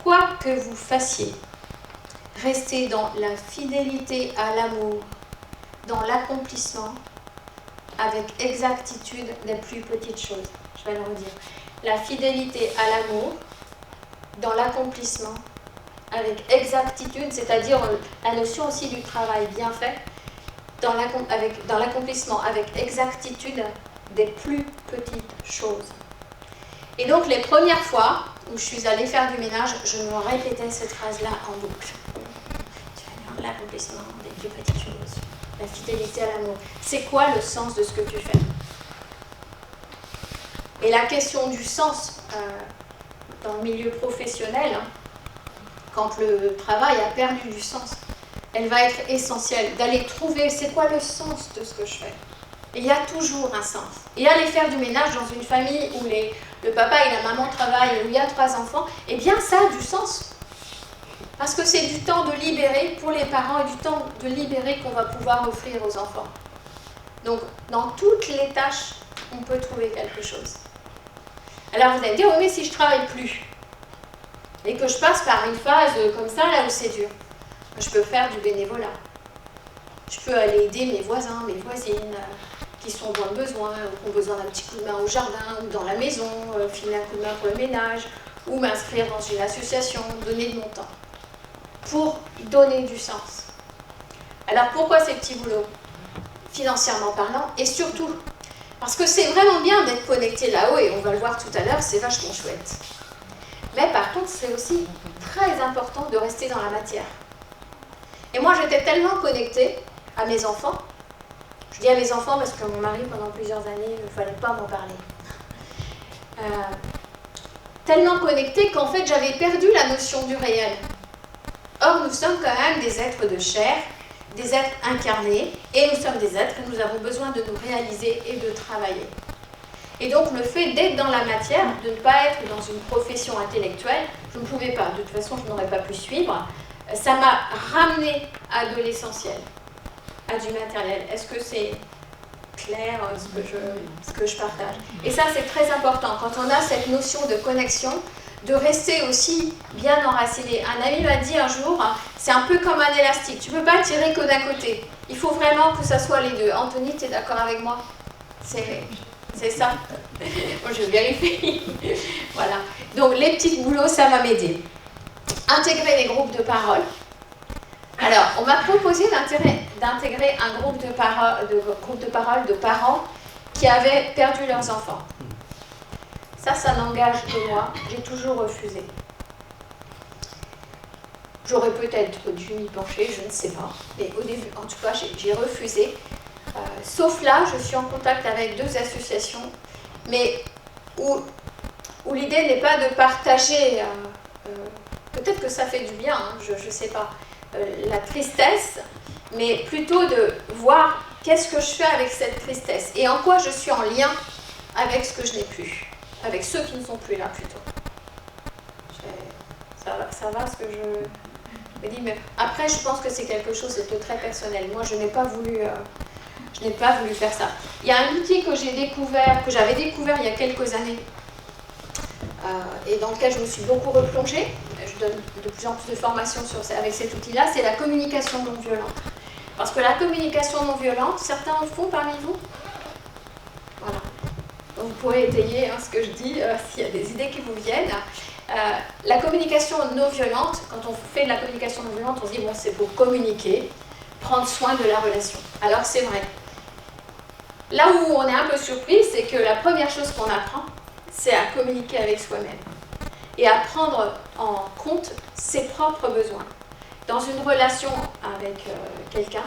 quoi que vous fassiez, restez dans la fidélité à l'amour, dans l'accomplissement, avec exactitude des plus petites choses. Je vais le redire. La fidélité à l'amour, dans l'accomplissement, avec exactitude, c'est-à-dire la notion aussi du travail bien fait, dans l'accomplissement, avec exactitude des plus petites choses. Et donc les premières fois où je suis allée faire du ménage, je me répétais cette phrase-là en boucle. L'accomplissement des plus petites choses. La fidélité à l'amour. C'est quoi le sens de ce que tu fais? Et la question du sens dans le milieu professionnel, hein, quand le travail a perdu du sens, elle va être essentielle, d'aller trouver c'est quoi le sens de ce que je fais. Et il y a toujours un sens. Et aller faire du ménage dans une famille où le papa et la maman travaillent, où il y a 3 enfants, eh bien ça a du sens. Parce que c'est du temps de libérer pour les parents et du temps de libérer qu'on va pouvoir offrir aux enfants. Donc, dans toutes les tâches, on peut trouver quelque chose. Alors, vous allez me dire, oui, mais si je ne travaille plus, et que je passe par une phase comme ça, là où c'est dur, je peux faire du bénévolat. Je peux aller aider mes voisins, mes voisines, qui sont dans le besoin, ou qui ont besoin d'un petit coup de main au jardin, ou dans la maison, filer un coup de main pour le ménage, ou m'inscrire dans une association, donner de mon temps, pour donner du sens. Alors, pourquoi ces petits boulots ? Financièrement parlant, et surtout, parce que c'est vraiment bien d'être connecté là-haut, et on va le voir tout à l'heure, c'est vachement chouette. Mais par contre, c'est aussi très important de rester dans la matière. Et moi, j'étais tellement connectée à mes enfants, je dis à mes enfants parce que mon mari, pendant plusieurs années, il ne fallait pas m'en parler. Tellement connectée qu'en fait, j'avais perdu la notion du réel. Or, nous sommes quand même des êtres de chair, des êtres incarnés, et nous sommes des êtres et nous avons besoin de nous réaliser et de travailler. Et donc le fait d'être dans la matière, de ne pas être dans une profession intellectuelle, je ne pouvais pas, de toute façon je n'aurais pas pu suivre, ça m'a ramené à de l'essentiel, à du matériel. Est-ce que c'est clair ce que je partage? Et ça c'est très important, quand on a cette notion de connexion, de rester aussi bien enraciné. Un ami m'a dit un jour, c'est un peu comme un élastique, tu ne peux pas tirer que d'un côté, il faut vraiment que ça soit les deux. Anthony, tu es d'accord avec moi? C'est ça. Moi, je vérifie. Voilà. Donc, les petits boulots, ça va m'aider. Intégrer les groupes de parole. Alors, on m'a proposé d'intégrer un groupe de parole de parents qui avaient perdu leurs enfants. Ça n'engage que moi. J'ai toujours refusé. J'aurais peut-être dû m'y pencher, je ne sais pas. Mais au début, en tout cas, j'ai refusé. Sauf là, je suis en contact avec 2 associations, mais où l'idée n'est pas de partager, peut-être que ça fait du bien, hein, je ne sais pas, la tristesse, mais plutôt de voir qu'est-ce que je fais avec cette tristesse et en quoi je suis en lien avec ce que je n'ai plus, avec ceux qui ne sont plus là plutôt. Ça va ce que je me dis, mais après je pense que c'est quelque chose de très personnel. Moi je n'ai pas voulu faire ça. Il y a un outil que j'avais découvert il y a quelques années et dans lequel je me suis beaucoup replongée. Je donne de plus en plus de formations avec cet outil-là, c'est la communication non violente. Parce que la communication non violente, certains en font parmi vous. Voilà. Donc vous pourrez étayer ce que je dis s'il y a des idées qui vous viennent. La communication non violente, quand on fait de la communication non violente, on se dit bon, c'est pour communiquer, prendre soin de la relation. Alors c'est vrai. Là où on est un peu surpris, c'est que la première chose qu'on apprend, c'est à communiquer avec soi-même et à prendre en compte ses propres besoins. Dans une relation avec quelqu'un,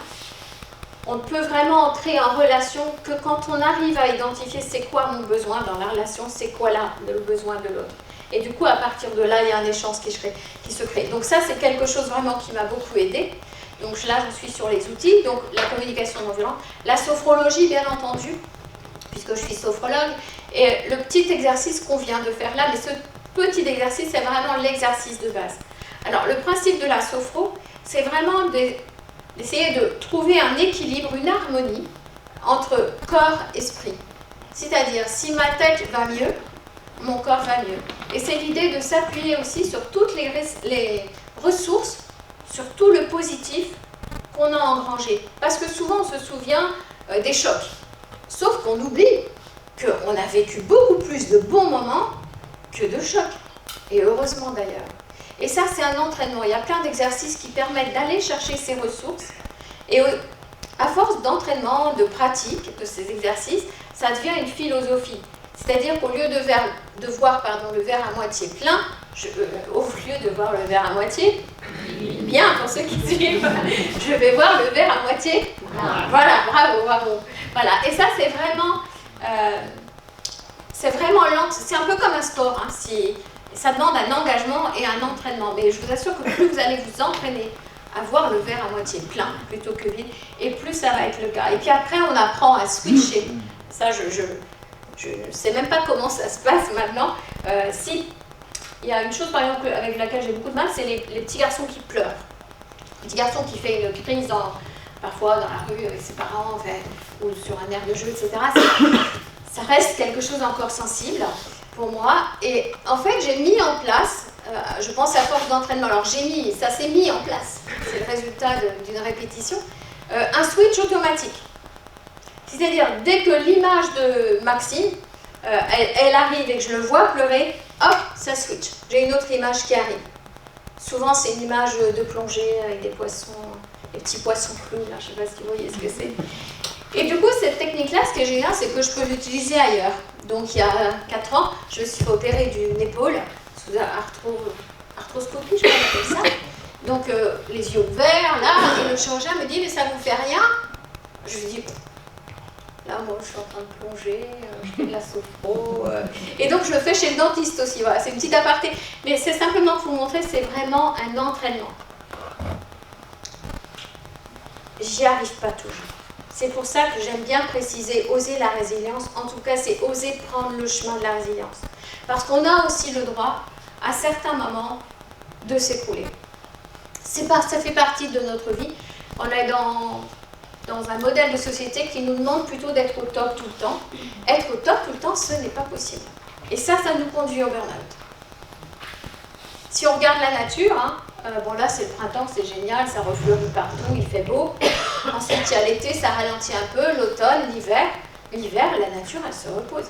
on ne peut vraiment entrer en relation que quand on arrive à identifier c'est quoi mon besoin dans la relation, c'est quoi là le besoin de l'autre. Et du coup, à partir de là, il y a un échange qui se crée. Donc ça, c'est quelque chose vraiment qui m'a beaucoup aidée. Donc là, je suis sur les outils, donc la communication non violente, la sophrologie, bien entendu, puisque je suis sophrologue, et le petit exercice qu'on vient de faire là, mais ce petit exercice, c'est vraiment l'exercice de base. Alors, le principe de la sophro, c'est vraiment d'essayer de trouver un équilibre, une harmonie entre corps et esprit. C'est-à-dire, si ma tête va mieux, mon corps va mieux. Et c'est l'idée de s'appuyer aussi sur toutes les ressources, sur tout le positif qu'on a engrangé. Parce que souvent, on se souvient des chocs. Sauf qu'on oublie qu'on a vécu beaucoup plus de bons moments que de chocs. Et heureusement d'ailleurs. Et ça, c'est un entraînement. Il y a plein d'exercices qui permettent d'aller chercher ces ressources. Et à force d'entraînement, de pratique de ces exercices, ça devient une philosophie. C'est-à-dire qu'au lieu de voir le verre à moitié plein, au lieu de voir le verre à moitié bien, pour ceux qui suivent, je vais voir le verre à moitié. Voilà, bravo. Voilà. Et ça, c'est vraiment lent. C'est un peu comme un sport. Si Ça demande un engagement et un entraînement. Mais je vous assure que plus vous allez vous entraîner à voir le verre à moitié plein plutôt que vide, et plus ça va être le cas. Et puis après, on apprend à switcher. Ça, je ne sais même pas comment ça se passe maintenant. Si il y a une chose, par exemple, avec laquelle j'ai beaucoup de mal, c'est les petits garçons qui pleurent. Le petit garçon qui fait une crise parfois dans la rue avec ses parents, ou sur un air de jeu, etc. Ça reste quelque chose d'encore sensible pour moi. Et en fait, j'ai mis en place, je pense à force d'entraînement, alors ça s'est mis en place, c'est le résultat d'une répétition, un switch automatique. C'est-à-dire, dès que l'image de Maxime, elle arrive et que je le vois pleurer, hop, ça switch. J'ai une autre image qui arrive. Souvent, c'est une image de plongée avec des poissons, des petits poissons clous, là, je ne sais pas si vous voyez ce que c'est. Et du coup, cette technique-là, ce qui est génial, c'est que je peux l'utiliser ailleurs. Donc, il y a 4 ans, je me suis fait opérer d'une épaule, sous arthroscopie, je crois qu'on appelle ça. Donc, les yeux ouverts, là, et le chirurgien me dit, mais ça ne vous fait rien? Je lui dis, là, moi, je suis en train de plonger, je fais de la sophro. Et donc, je le fais chez le dentiste aussi. Voilà, c'est une petite aparté. Mais c'est simplement pour vous montrer, c'est vraiment un entraînement. J'y arrive pas toujours. C'est pour ça que j'aime bien préciser oser la résilience. En tout cas, c'est oser prendre le chemin de la résilience. Parce qu'on a aussi le droit, à certains moments, de s'écrouler. Ça fait partie de notre vie. On est dans un modèle de société qui nous demande plutôt d'être au top tout le temps. Être au top tout le temps, ce n'est pas possible. Et ça nous conduit au burn-out. Si on regarde la nature, bon là c'est le printemps, c'est génial, ça refleurit partout, il fait beau. Ensuite il y a l'été, ça ralentit un peu, l'automne, l'hiver. L'hiver, la nature, elle se repose.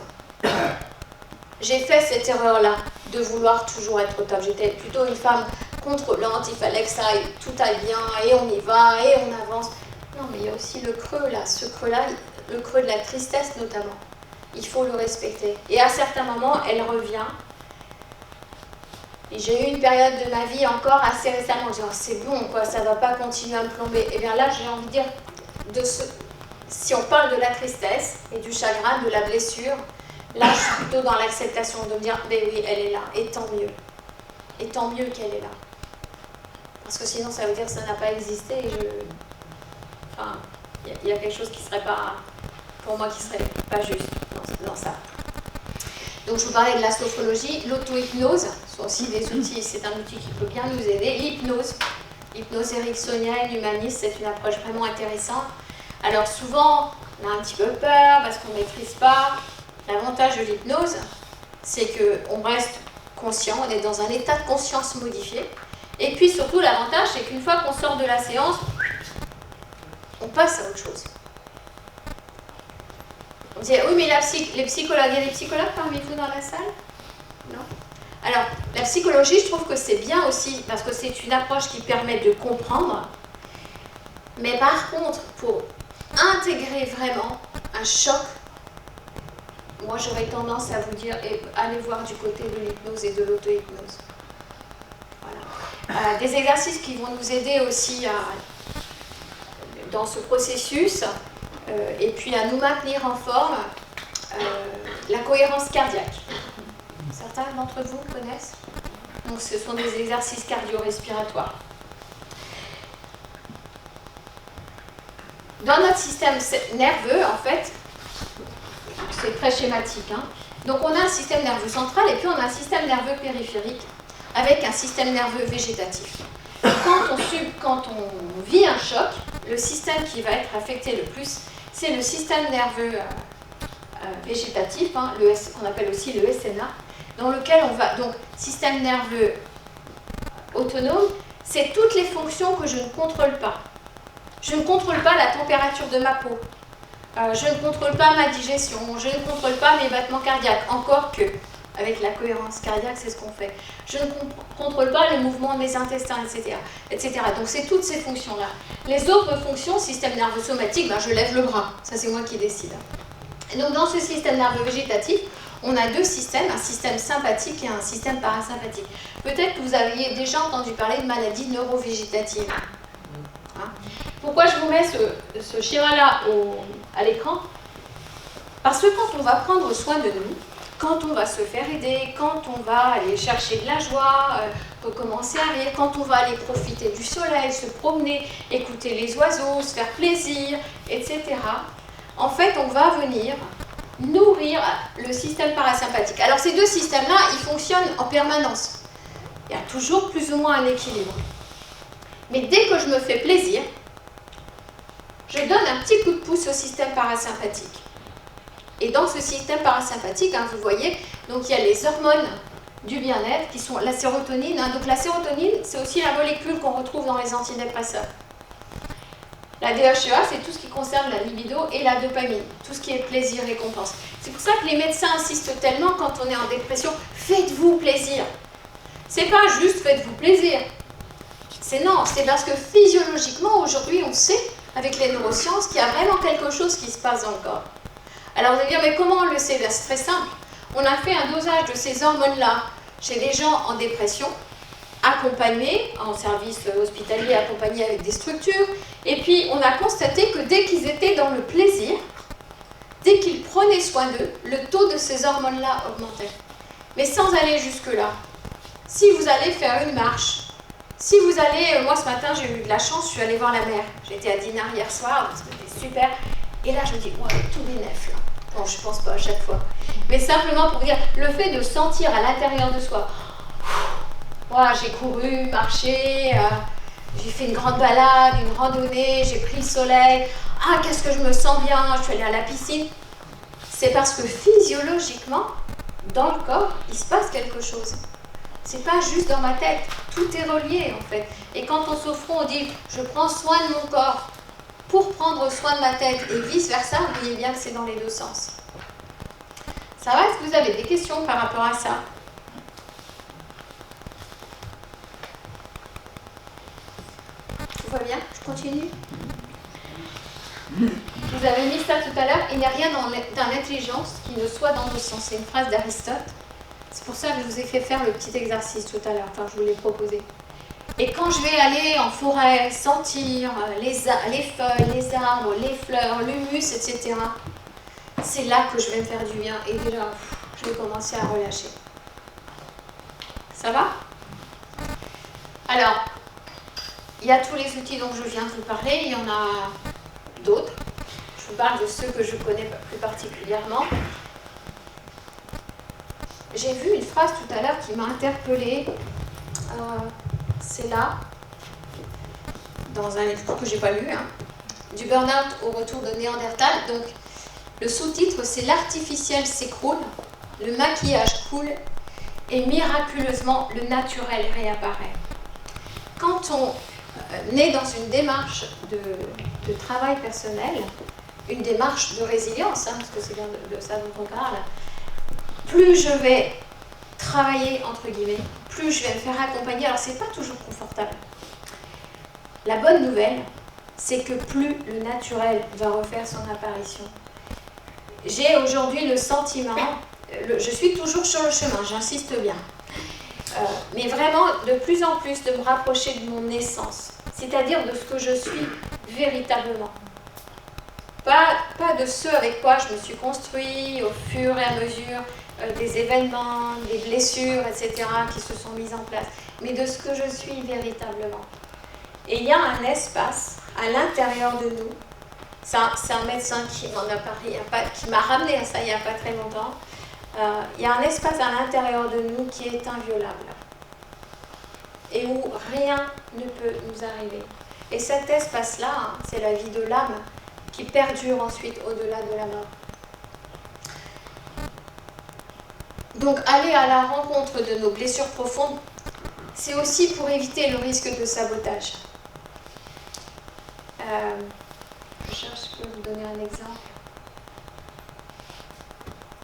J'ai fait cette erreur-là, de vouloir toujours être au top. J'étais plutôt une femme contrôlante, il fallait que ça aille, tout aille bien, et on y va, et on avance. Non, mais il y a aussi le creux là, ce creux-là, le creux de la tristesse notamment. Il faut le respecter. Et à certains moments, elle revient. Et j'ai eu une période de ma vie encore assez récemment, en disant c'est bon, quoi, ça ne va pas continuer à me plomber. Et bien là, j'ai envie de dire, si on parle de la tristesse et du chagrin, de la blessure, là, je suis plutôt dans l'acceptation de me dire, mais oui, elle est là, et tant mieux. Et tant mieux qu'elle est là. Parce que sinon, ça veut dire que ça n'a pas existé. Et enfin, il y a quelque chose qui serait pas, pour moi, qui serait pas juste dans ça. Donc, je vous parlais de la sophrologie, l'auto-hypnose, sont aussi des outils, c'est un outil qui peut bien nous aider. L'hypnose ericksonienne, humaniste, c'est une approche vraiment intéressante. Alors, souvent, on a un petit peu peur parce qu'on ne maîtrise pas. L'avantage de l'hypnose, c'est qu'on reste conscient, on est dans un état de conscience modifié. Et puis, surtout, l'avantage, c'est qu'une fois qu'on sort de la séance, on passe à autre chose. On dit, oui, mais les psychologues, il y a des psychologues parmi vous dans la salle? Non? Alors, la psychologie, je trouve que c'est bien aussi, parce que c'est une approche qui permet de comprendre. Mais par contre, pour intégrer vraiment un choc, moi j'aurais tendance à vous dire, allez voir du côté de l'hypnose et de l'auto-hypnose. Voilà. Des exercices qui vont nous aider aussi dans ce processus, et puis à nous maintenir en forme, la cohérence cardiaque. Certains d'entre vous connaissent. Donc ce sont des exercices cardio-respiratoires. Dans notre système nerveux, en fait, c'est très schématique, donc on a un système nerveux central et puis on a un système nerveux périphérique avec un système nerveux végétatif. Quand on vit un choc, le système qui va être affecté le plus, c'est le système nerveux végétatif, qu'on appelle aussi le SNA, dans lequel on va, donc système nerveux autonome, c'est toutes les fonctions que je ne contrôle pas. Je ne contrôle pas la température de ma peau, je ne contrôle pas ma digestion, je ne contrôle pas mes battements cardiaques, encore que, avec la cohérence cardiaque, c'est ce qu'on fait. Je ne contrôle pas le mouvement de mes intestins, etc. etc. Donc c'est toutes ces fonctions-là. Les autres fonctions, système nerveux somatique, je lève le bras, ça c'est moi qui décide. Et donc dans ce système nerveux végétatif, on a deux systèmes, un système sympathique et un système parasympathique. Peut-être que vous aviez déjà entendu parler de maladies neurovégétatives. Pourquoi je vous mets ce schéma-là à l'écran? Parce que quand on va prendre soin de nous, quand on va se faire aider, quand on va aller chercher de la joie, recommencer à rire, quand on va aller profiter du soleil, se promener, écouter les oiseaux, se faire plaisir, etc. En fait, on va venir nourrir le système parasympathique. Alors ces deux systèmes-là, ils fonctionnent en permanence. Il y a toujours plus ou moins un équilibre. Mais dès que je me fais plaisir, je donne un petit coup de pouce au système parasympathique. Et dans ce système parasympathique, hein, vous voyez, donc il y a les hormones du bien-être qui sont la sérotonine. Hein. Donc la sérotonine, c'est aussi la molécule qu'on retrouve dans les antidépresseurs. La DHEA, c'est tout ce qui concerne la libido et la dopamine, tout ce qui est plaisir, récompense. C'est pour ça que les médecins insistent tellement quand on est en dépression, faites-vous plaisir. C'est pas juste faites-vous plaisir. C'est non, c'est parce que physiologiquement, aujourd'hui, on sait, avec les neurosciences, qu'il y a vraiment quelque chose qui se passe dans le corps. Alors vous allez dire, mais comment on le sait? C'est très simple. On a fait un dosage de ces hormones-là chez des gens en dépression, accompagnés, en service hospitalier, accompagnés avec des structures, et puis on a constaté que dès qu'ils étaient dans le plaisir, dès qu'ils prenaient soin d'eux, le taux de ces hormones-là augmentait. Mais sans aller jusque-là. Si vous allez faire une marche, si vous allez, moi ce matin j'ai eu de la chance, je suis allée voir la mer. J'étais à Dinard hier soir, c'était super. Et là je me dis, ouais, tout bénef là. Bon, je pense pas à chaque fois. Mais simplement pour dire, le fait de sentir à l'intérieur de soi, voilà, j'ai couru, marché, j'ai fait une grande balade, une randonnée, j'ai pris le soleil. Ah, qu'est-ce que je me sens bien, je suis allée à la piscine. C'est parce que physiologiquement, dans le corps, il se passe quelque chose. C'est pas juste dans ma tête, tout est relié en fait. Et quand on s'offre, on dit je prends soin de mon corps pour prendre soin de ma tête et vice versa, vous voyez bien que c'est dans les deux sens. Ça va? Est-ce que vous avez des questions par rapport à ça? Tout va bien? Je continue? Vous avez mis ça tout à l'heure, il n'y a rien dans l'intelligence qui ne soit dans le sens. C'est une phrase d'Aristote. C'est pour ça que je vous ai fait faire le petit exercice tout à l'heure, enfin je vous l'ai proposé. Et quand je vais aller en forêt, sentir les feuilles, les arbres, les fleurs, l'humus, etc., c'est là que je vais me faire du bien et déjà, je vais commencer à relâcher. Ça va? Alors, il y a tous les outils dont je viens de vous parler, il y en a d'autres. Je vous parle de ceux que je connais plus particulièrement. J'ai vu une phrase tout à l'heure qui m'a interpellée. C'est là, dans un livre que je n'ai pas lu, hein, du burn-out au retour de Néandertal. Donc, le sous-titre, c'est l'artificiel s'écroule, le maquillage coule et miraculeusement, le naturel réapparaît. Quand on est dans une démarche de travail personnel, une démarche de résilience, hein, parce que c'est bien de ça dont on parle, plus je vais travailler, entre guillemets, plus je vais me faire accompagner. Alors, c'est pas toujours confortable. La bonne nouvelle, c'est que plus le naturel va refaire son apparition. J'ai aujourd'hui le sentiment, je suis toujours sur le chemin, j'insiste bien, mais vraiment de plus en plus de me rapprocher de mon essence, c'est-à-dire de ce que je suis véritablement. Pas de ce avec quoi je me suis construit au fur et à mesure des événements, des blessures, etc. qui se sont mises en place, mais de ce que je suis véritablement. Et il y a un espace à l'intérieur de nous. C'est un médecin qui m'en a parlé, qui m'a ramené à ça il n'y a pas très longtemps. Il y a un espace à l'intérieur de nous qui est inviolable et où rien ne peut nous arriver. Et cet espace-là, hein, c'est la vie de l'âme qui perdure ensuite au-delà de la mort. Donc aller à la rencontre de nos blessures profondes, c'est aussi pour éviter le risque de sabotage. Je cherche, je peux vous donner un exemple.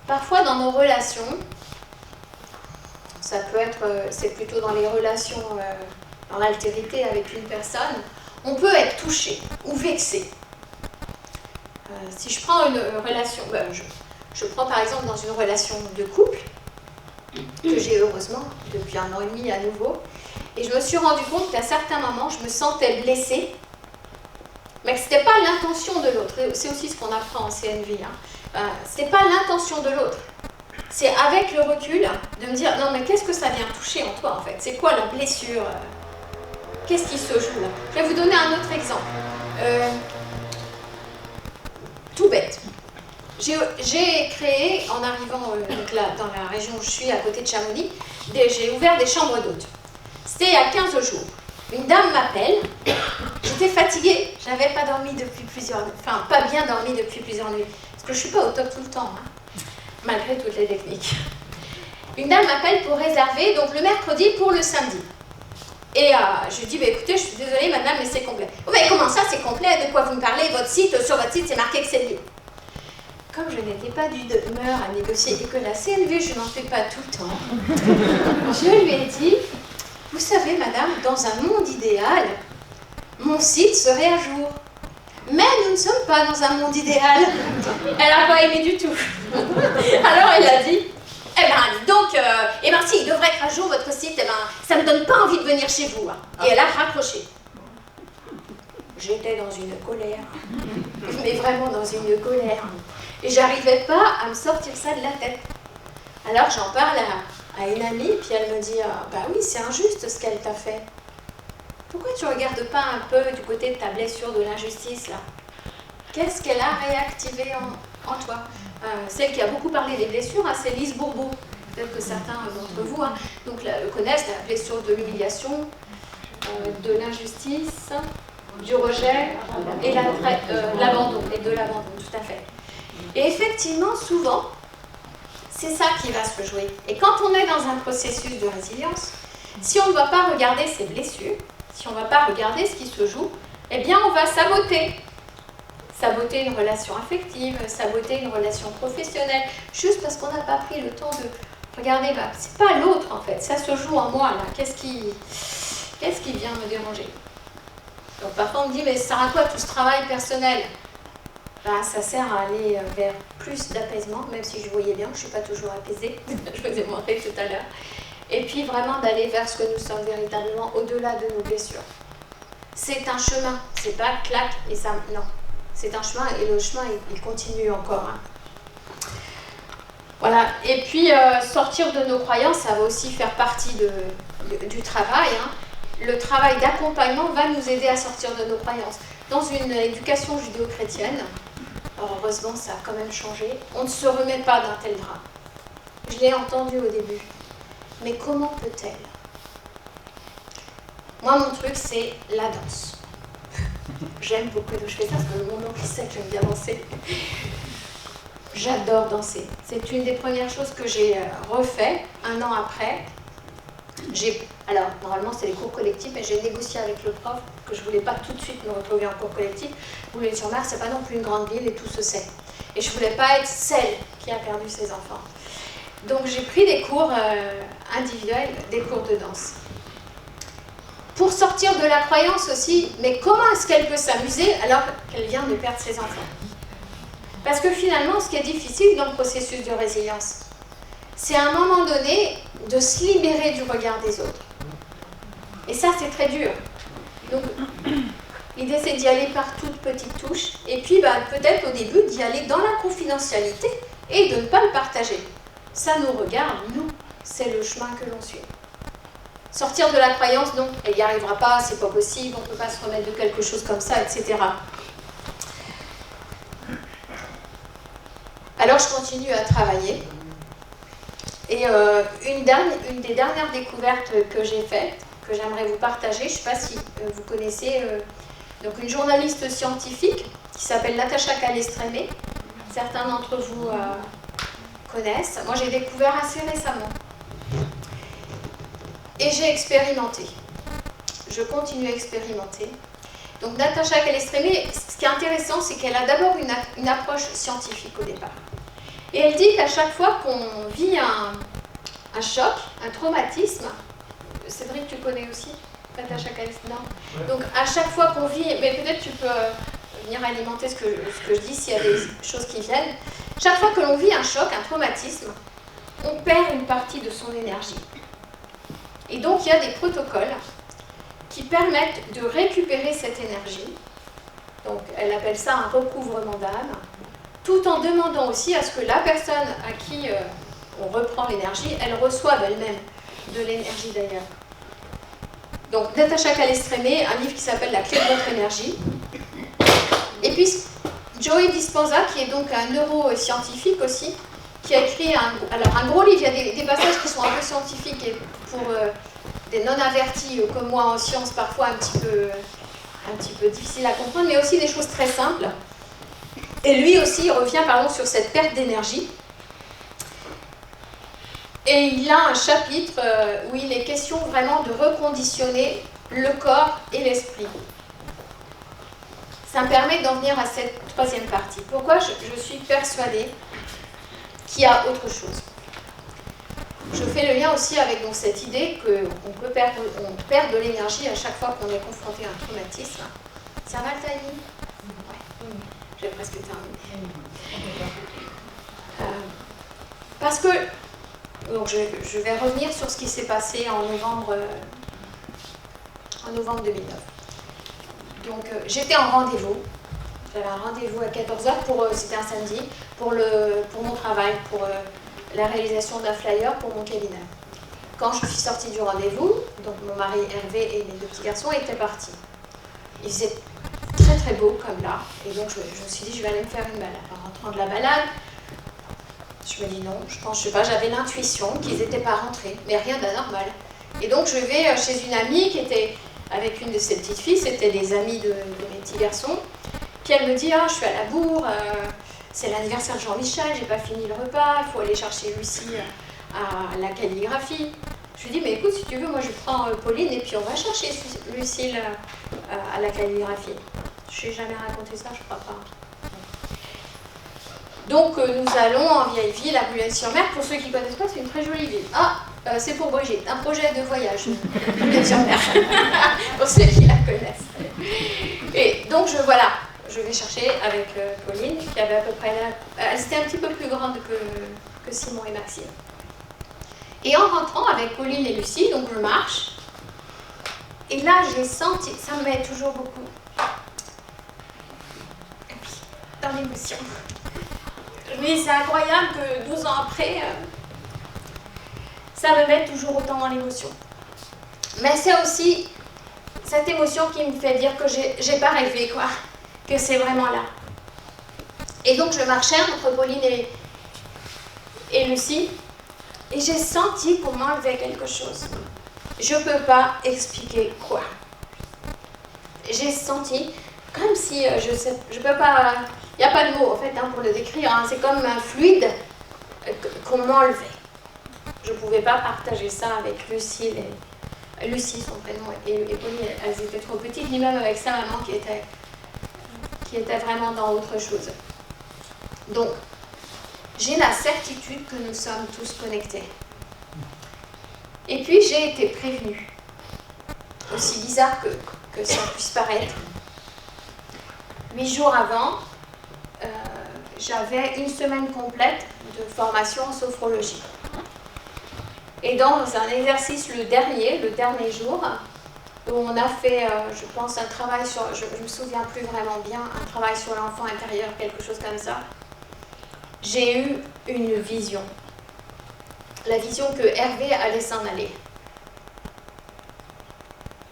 Parfois dans nos relations, ça peut être, c'est plutôt dans les relations, dans l'altérité avec une personne, on peut être touché ou vexé. Si je prends une relation, je prends par exemple dans une relation de couple, que j'ai heureusement depuis 1 an et demi à nouveau, et je me suis rendu compte qu'à certains moments, je me sentais blessée, mais que ce n'était pas l'intention de l'autre. C'est aussi ce qu'on apprend en CNV. Hein. Ce n'était pas l'intention de l'autre. c'est avec le recul de me dire, non mais qu'est-ce que ça vient toucher en toi en fait? C'est quoi la blessure? Qu'est-ce qui se joue là? Je vais vous donner un autre exemple. Tout bête. J'ai créé, en arrivant donc là, dans la région où je suis, à côté de Chamonix, j'ai ouvert des chambres d'hôtes. C'était il y a 15 jours. Une dame m'appelle, j'étais fatiguée, j'avais pas dormi depuis plusieurs nuits, enfin pas bien dormi depuis plusieurs nuits, parce que je suis pas au top tout le temps, hein, malgré toutes les techniques. Une dame m'appelle pour réserver donc le mercredi pour le samedi. Et je lui dis, bah, écoutez, je suis désolée madame, mais c'est complet. Oh, mais comment ça c'est complet? De quoi vous me parlez? Sur votre site c'est marqué que c'est libre. Comme je n'étais pas d'humeur à négocier et que la CNV, je n'en fais pas tout le temps, je lui ai dit, vous savez, madame, dans un monde idéal, mon site serait à jour. Mais nous ne sommes pas dans un monde idéal. Elle n'a pas aimé du tout. Alors elle a dit, eh ben, donc, si, il devrait être à jour votre site, eh ben, ça ne me donne pas envie de venir chez vous. Et elle a raccroché. J'étais dans une colère, mais vraiment dans une colère. Et j'arrivais pas à me sortir ça de la tête. Alors j'en parle à une amie, puis elle me dit, bah oui, c'est injuste ce qu'elle t'a fait. Pourquoi tu ne regardes pas un peu du côté de ta blessure de l'injustice, là? Qu'est-ce qu'elle a réactivé en toi? Celle qui a beaucoup parlé des blessures, hein, c'est Lise Bourbeau. Peut-être que certains d'entre vous donc, connaissent la blessure de l'humiliation, de l'injustice, du rejet et l'abandon, et de l'abandon, tout à fait. Et effectivement, souvent, c'est ça qui va se jouer. Et quand on est dans un processus de résilience, si on ne va pas regarder ses blessures, si on ne va pas regarder ce qui se joue, eh bien on va saboter. Saboter une relation affective, saboter une relation professionnelle, juste parce qu'on n'a pas pris le temps de regarder, bah, c'est pas l'autre en fait, ça se joue en moi là, qu'est-ce qui vient me déranger? Donc parfois on me dit, mais ça sert à quoi tout ce travail personnel? Bah, ça sert à aller vers plus d'apaisement, même si je voyais bien que je ne suis pas toujours apaisée, je vous ai montré tout à l'heure. Et puis vraiment d'aller vers ce que nous sommes véritablement au-delà de nos blessures. C'est un chemin, c'est pas clac et ça, non. C'est un chemin et le chemin il continue encore. Hein. Voilà, et puis sortir de nos croyances, ça va aussi faire partie du travail. Hein. Le travail d'accompagnement va nous aider à sortir de nos croyances. Dans une éducation judéo-chrétienne, heureusement ça a quand même changé, on ne se remet pas d'un tel drame. Je l'ai entendu au début. Mais comment peut-elle? Moi, mon truc, c'est la danse. J'aime beaucoup, je fais ça parce que mon oncle sait que j'aime bien danser. J'adore danser. C'est une des premières choses que j'ai refait un an après. Alors, normalement, c'est les cours collectifs, mais j'ai négocié avec le prof que je ne voulais pas tout de suite me retrouver en cours collectif. Boulogne-sur-Mer, c'est pas non plus une grande ville et tout se sait. Et je ne voulais pas être celle qui a perdu ses enfants. Donc, j'ai pris des cours individuels, des cours de danse. Pour sortir de la croyance aussi, mais comment est-ce qu'elle peut s'amuser alors qu'elle vient de perdre ses enfants? Parce que finalement, ce qui est difficile dans le processus de résilience, c'est à un moment donné de se libérer du regard des autres. Et ça, c'est très dur. Donc, l'idée, c'est d'y aller par toutes petites touches. Et puis, peut-être au début, d'y aller dans la confidentialité et de ne pas le partager. Ça nous regarde, nous. C'est le chemin que l'on suit. Sortir de la croyance, non, elle n'y arrivera pas, c'est pas possible, on ne peut pas se remettre de quelque chose comme ça, etc. Alors, je continue à travailler. Et une des dernières découvertes que j'ai faites, que j'aimerais vous partager, je ne sais pas si vous connaissez donc une journaliste scientifique qui s'appelle Natacha Calestrémé. Certains d'entre vous connaissent. Moi, j'ai découvert assez récemment. Et j'ai expérimenté. Je continue à expérimenter. Donc, Natacha Calestrémé, ce qui est intéressant, c'est qu'elle a d'abord une approche scientifique au départ. Et elle dit qu'à chaque fois qu'on vit un choc, un traumatisme, Cédric, tu connais aussi Natacha Calestrémé? Non. Donc, à chaque fois qu'on vit, mais peut-être tu peux venir alimenter ce que je dis s'il y a des choses qui viennent. Chaque fois que l'on vit un choc, un traumatisme, on perd une partie de son énergie. Et donc, il y a des protocoles qui permettent de récupérer cette énergie. Donc, elle appelle ça un recouvrement d'âme, tout en demandant aussi à ce que la personne à qui on reprend l'énergie, elles reçoivent elles-mêmes de l'énergie d'ailleurs. Donc, Natasha Calestrémé, un livre qui s'appelle La clé de votre énergie. Et puis, Joey Dispenza, qui est donc un neuroscientifique aussi, qui a écrit un gros livre. Il y a des passages qui sont un peu scientifiques et pour des non-avertis comme moi en sciences, parfois un petit peu difficiles à comprendre, mais aussi des choses très simples. Et lui aussi, il revient sur cette perte d'énergie. Et il a un chapitre où il est question vraiment de reconditionner le corps et l'esprit. Ça me permet d'en venir à cette troisième partie. Pourquoi je suis persuadée qu'il y a autre chose. Je fais le lien aussi avec donc, cette idée qu'on perd de l'énergie à chaque fois qu'on est confronté à un traumatisme. Ça va, Thaï? Ouais, j'ai presque terminé. Parce que donc je vais revenir sur ce qui s'est passé en novembre 2009. Donc j'étais en rendez-vous. J'avais un rendez-vous à 14h, c'était un samedi, pour mon travail, pour la réalisation d'un flyer pour mon cabinet. Quand je suis sortie du rendez-vous, donc mon mari Hervé et mes 2 petits garçons étaient partis. Il faisait très très beau comme là, et donc je me suis dit je vais aller me faire une balade. En rentrant de la balade, je me dis non, je sais pas, j'avais l'intuition qu'ils n'étaient pas rentrés, mais rien d'anormal. Et donc je vais chez une amie qui était avec une de ses petites filles, c'était des amis de mes petits garçons. Puis elle me dit, je suis à la bourre, c'est l'anniversaire de Jean-Michel, j'ai pas fini le repas, il faut aller chercher Lucie à la calligraphie. Je lui dis, mais écoute, si tu veux, moi je prends Pauline et puis on va chercher Lucille à la calligraphie. Je n'ai jamais raconté ça, je crois pas. Donc nous allons en vieille ville, à Boulogne-sur-Mer. Pour ceux qui ne connaissent pas, c'est une très jolie ville. C'est pour Brigitte, un projet de voyage, Boulogne-sur-Mer, pour ceux qui la connaissent. Et donc je vais chercher avec Pauline, qui avait à peu près elle était un petit peu plus grande que Simon et Maxime. Et en rentrant avec Pauline et Lucie, donc je marche, et là j'ai senti, ça me met toujours beaucoup dans l'émotion. Mais c'est incroyable que 12 ans après, ça me met toujours autant dans l'émotion. Mais c'est aussi cette émotion qui me fait dire que j'ai pas rêvé, quoi. Que c'est vraiment là. Et donc je marchais entre Pauline et Lucie, et j'ai senti qu'on m'enlevait quelque chose. Je ne peux pas expliquer quoi. J'ai senti comme si, je peux pas, il n'y a pas de mots en fait pour le décrire, c'est comme un fluide qu'on m'enlevait. Je ne pouvais pas partager ça avec Lucie, son prénom, et Pauline, elles étaient trop petites, ni même avec sa maman qui était vraiment dans autre chose. Donc, j'ai la certitude que nous sommes tous connectés. Et puis, j'ai été prévenue. Aussi bizarre que ça puisse paraître. 8 jours avant, j'avais une semaine complète de formation en sophrologie. Et dans un exercice, le dernier jour, où on a fait, je pense, un travail sur, je ne me souviens plus vraiment bien, un travail sur l'enfant intérieur, quelque chose comme ça, j'ai eu une vision. La vision que Hervé allait s'en aller.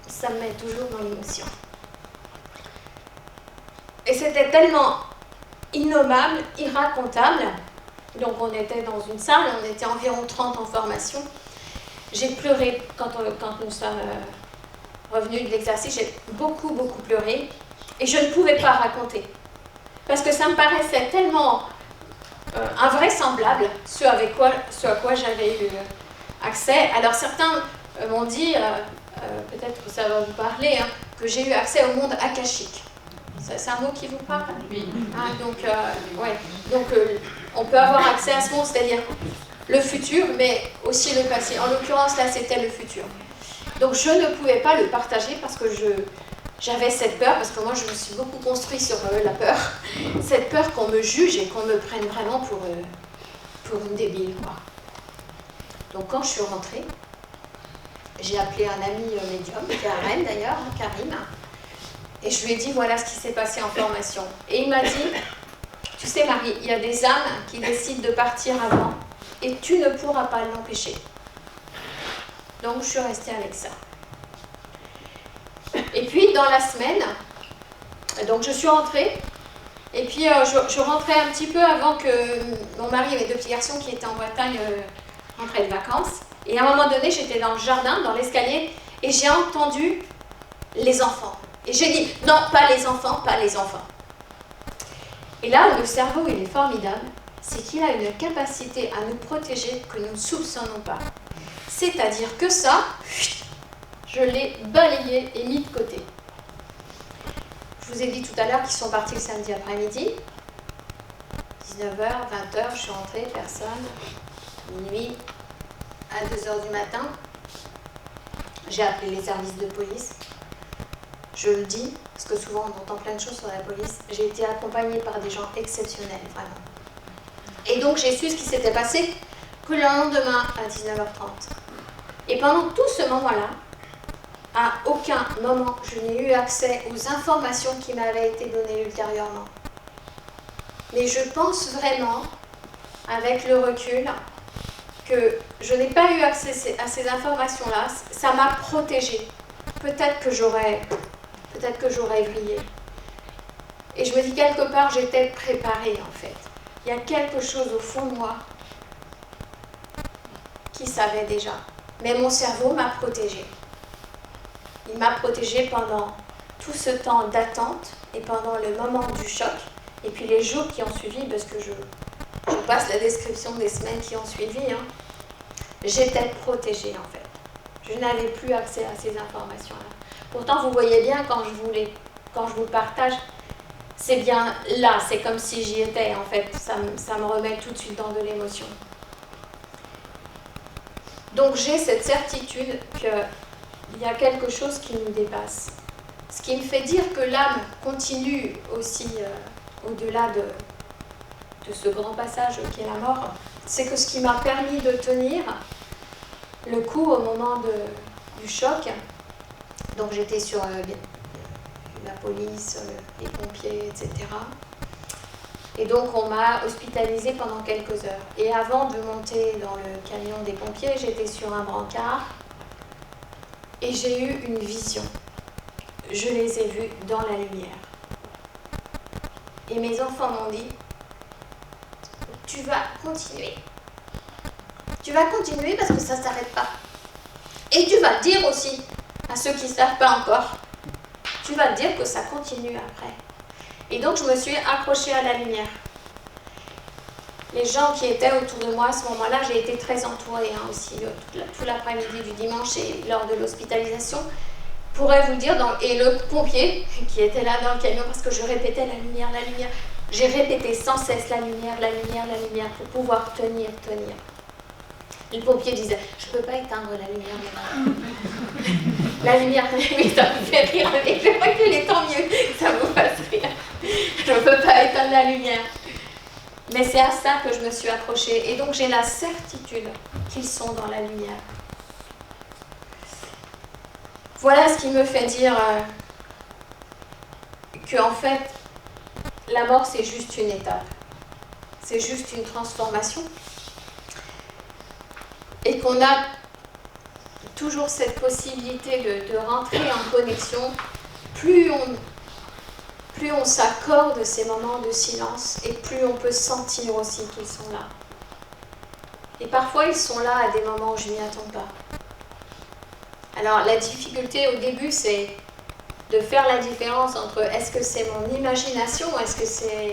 Ça me met toujours dans l'émotion. Et c'était tellement innommable, irracontable. Donc on était dans une salle, on était environ 30 en formation. J'ai pleuré quand nous sommes revenus de l'exercice, j'ai beaucoup pleuré. Et je ne pouvais pas raconter. Parce que ça me paraissait tellement invraisemblable, ce à quoi j'avais eu accès. Alors certains m'ont dit, peut-être que ça va vous parler, que j'ai eu accès au monde akashique. C'est un mot qui vous parle? Oui. Donc, on peut avoir accès à ce monde, c'est-à-dire le futur, mais aussi le passé. En l'occurrence, là, c'était le futur. Donc, je ne pouvais pas le partager parce que j'avais cette peur, parce que moi, je me suis beaucoup construite sur la peur. Cette peur qu'on me juge et qu'on me prenne vraiment pour une débile, quoi. Donc, quand je suis rentrée, j'ai appelé un ami médium, qui est à Rennes d'ailleurs, Karim, et je lui ai dit, voilà ce qui s'est passé en formation. Et il m'a dit, tu sais Marie, il y a des âmes qui décident de partir avant et tu ne pourras pas l'empêcher. Donc je suis restée avec ça. Et puis dans la semaine, donc je suis rentrée, et puis je rentrais un petit peu avant que mon mari et mes 2 petits garçons qui étaient en Bretagne rentraient de vacances. Et à un moment donné, j'étais dans le jardin, dans l'escalier, et j'ai entendu les enfants. Et j'ai dit, non, pas les enfants, pas les enfants. Et là où le cerveau il est formidable, c'est qu'il a une capacité à nous protéger que nous ne soupçonnons pas. C'est-à-dire que ça, je l'ai balayé et mis de côté. Je vous ai dit tout à l'heure qu'ils sont partis le samedi après-midi. 19h, 20h, je suis rentrée, personne. Minuit, à 2h du matin, j'ai appelé les services de police. Je le dis, parce que souvent on entend plein de choses sur la police. J'ai été accompagnée par des gens exceptionnels, vraiment. Et donc j'ai su ce qui s'était passé que le lendemain à 19h30. Et pendant tout ce moment-là, à aucun moment je n'ai eu accès aux informations qui m'avaient été données ultérieurement. Mais je pense vraiment, avec le recul, que je n'ai pas eu accès à ces informations-là. Ça m'a protégée. Peut-être que j'aurais vrillé. Et je me dis, quelque part, j'étais préparée, en fait. Il y a quelque chose au fond de moi qui savait déjà. Mais mon cerveau m'a protégée. Il m'a protégée pendant tout ce temps d'attente et pendant le moment du choc. Et puis les jours qui ont suivi, parce que je passe la description des semaines qui ont suivi, hein, j'étais protégée, en fait. Je n'avais plus accès à ces informations-là. Pourtant, vous voyez bien, quand je vous le partage, c'est bien là, c'est comme si j'y étais, en fait. Ça me remet tout de suite dans de l'émotion. Donc, j'ai cette certitude qu'il y a quelque chose qui nous dépasse. Ce qui me fait dire que l'âme continue aussi au-delà de ce grand passage qui est la mort, c'est que ce qui m'a permis de tenir le coup au moment du choc, donc j'étais sur la police, les pompiers, etc. Et donc on m'a hospitalisée pendant quelques heures. Et avant de monter dans le camion des pompiers, j'étais sur un brancard et j'ai eu une vision. Je les ai vus dans la lumière. Et mes enfants m'ont dit, tu vas continuer. Tu vas continuer parce que ça ne s'arrête pas. Et tu vas le dire aussi à ceux qui ne savent pas encore. Tu vas te dire que ça continue après. Et donc je me suis accrochée à la lumière. Les gens qui étaient autour de moi à ce moment-là, j'ai été très entourée aussi tout l'après-midi du dimanche et lors de l'hospitalisation, pourrais vous le dire, et le pompier qui était là dans le camion, parce que je répétais la lumière, j'ai répété sans cesse la lumière pour pouvoir tenir. Le pompier disait, je ne peux pas éteindre la lumière maintenant. La lumière, oui, ça me fait rire avec le recul, et tant mieux, ça vous fasse rire. Je ne peux pas éteindre la lumière. Mais c'est à ça que je me suis accrochée. Et donc j'ai la certitude qu'ils sont dans la lumière. Voilà ce qui me fait dire que en fait, la mort c'est juste une étape. C'est juste une transformation. Et qu'on a toujours cette possibilité de rentrer en connexion. Plus on s'accorde ces moments de silence et plus on peut sentir aussi qu'ils sont là. Et parfois ils sont là à des moments où je n'y attends pas. Alors la difficulté au début c'est de faire la différence entre est-ce que c'est mon imagination ou est-ce que c'est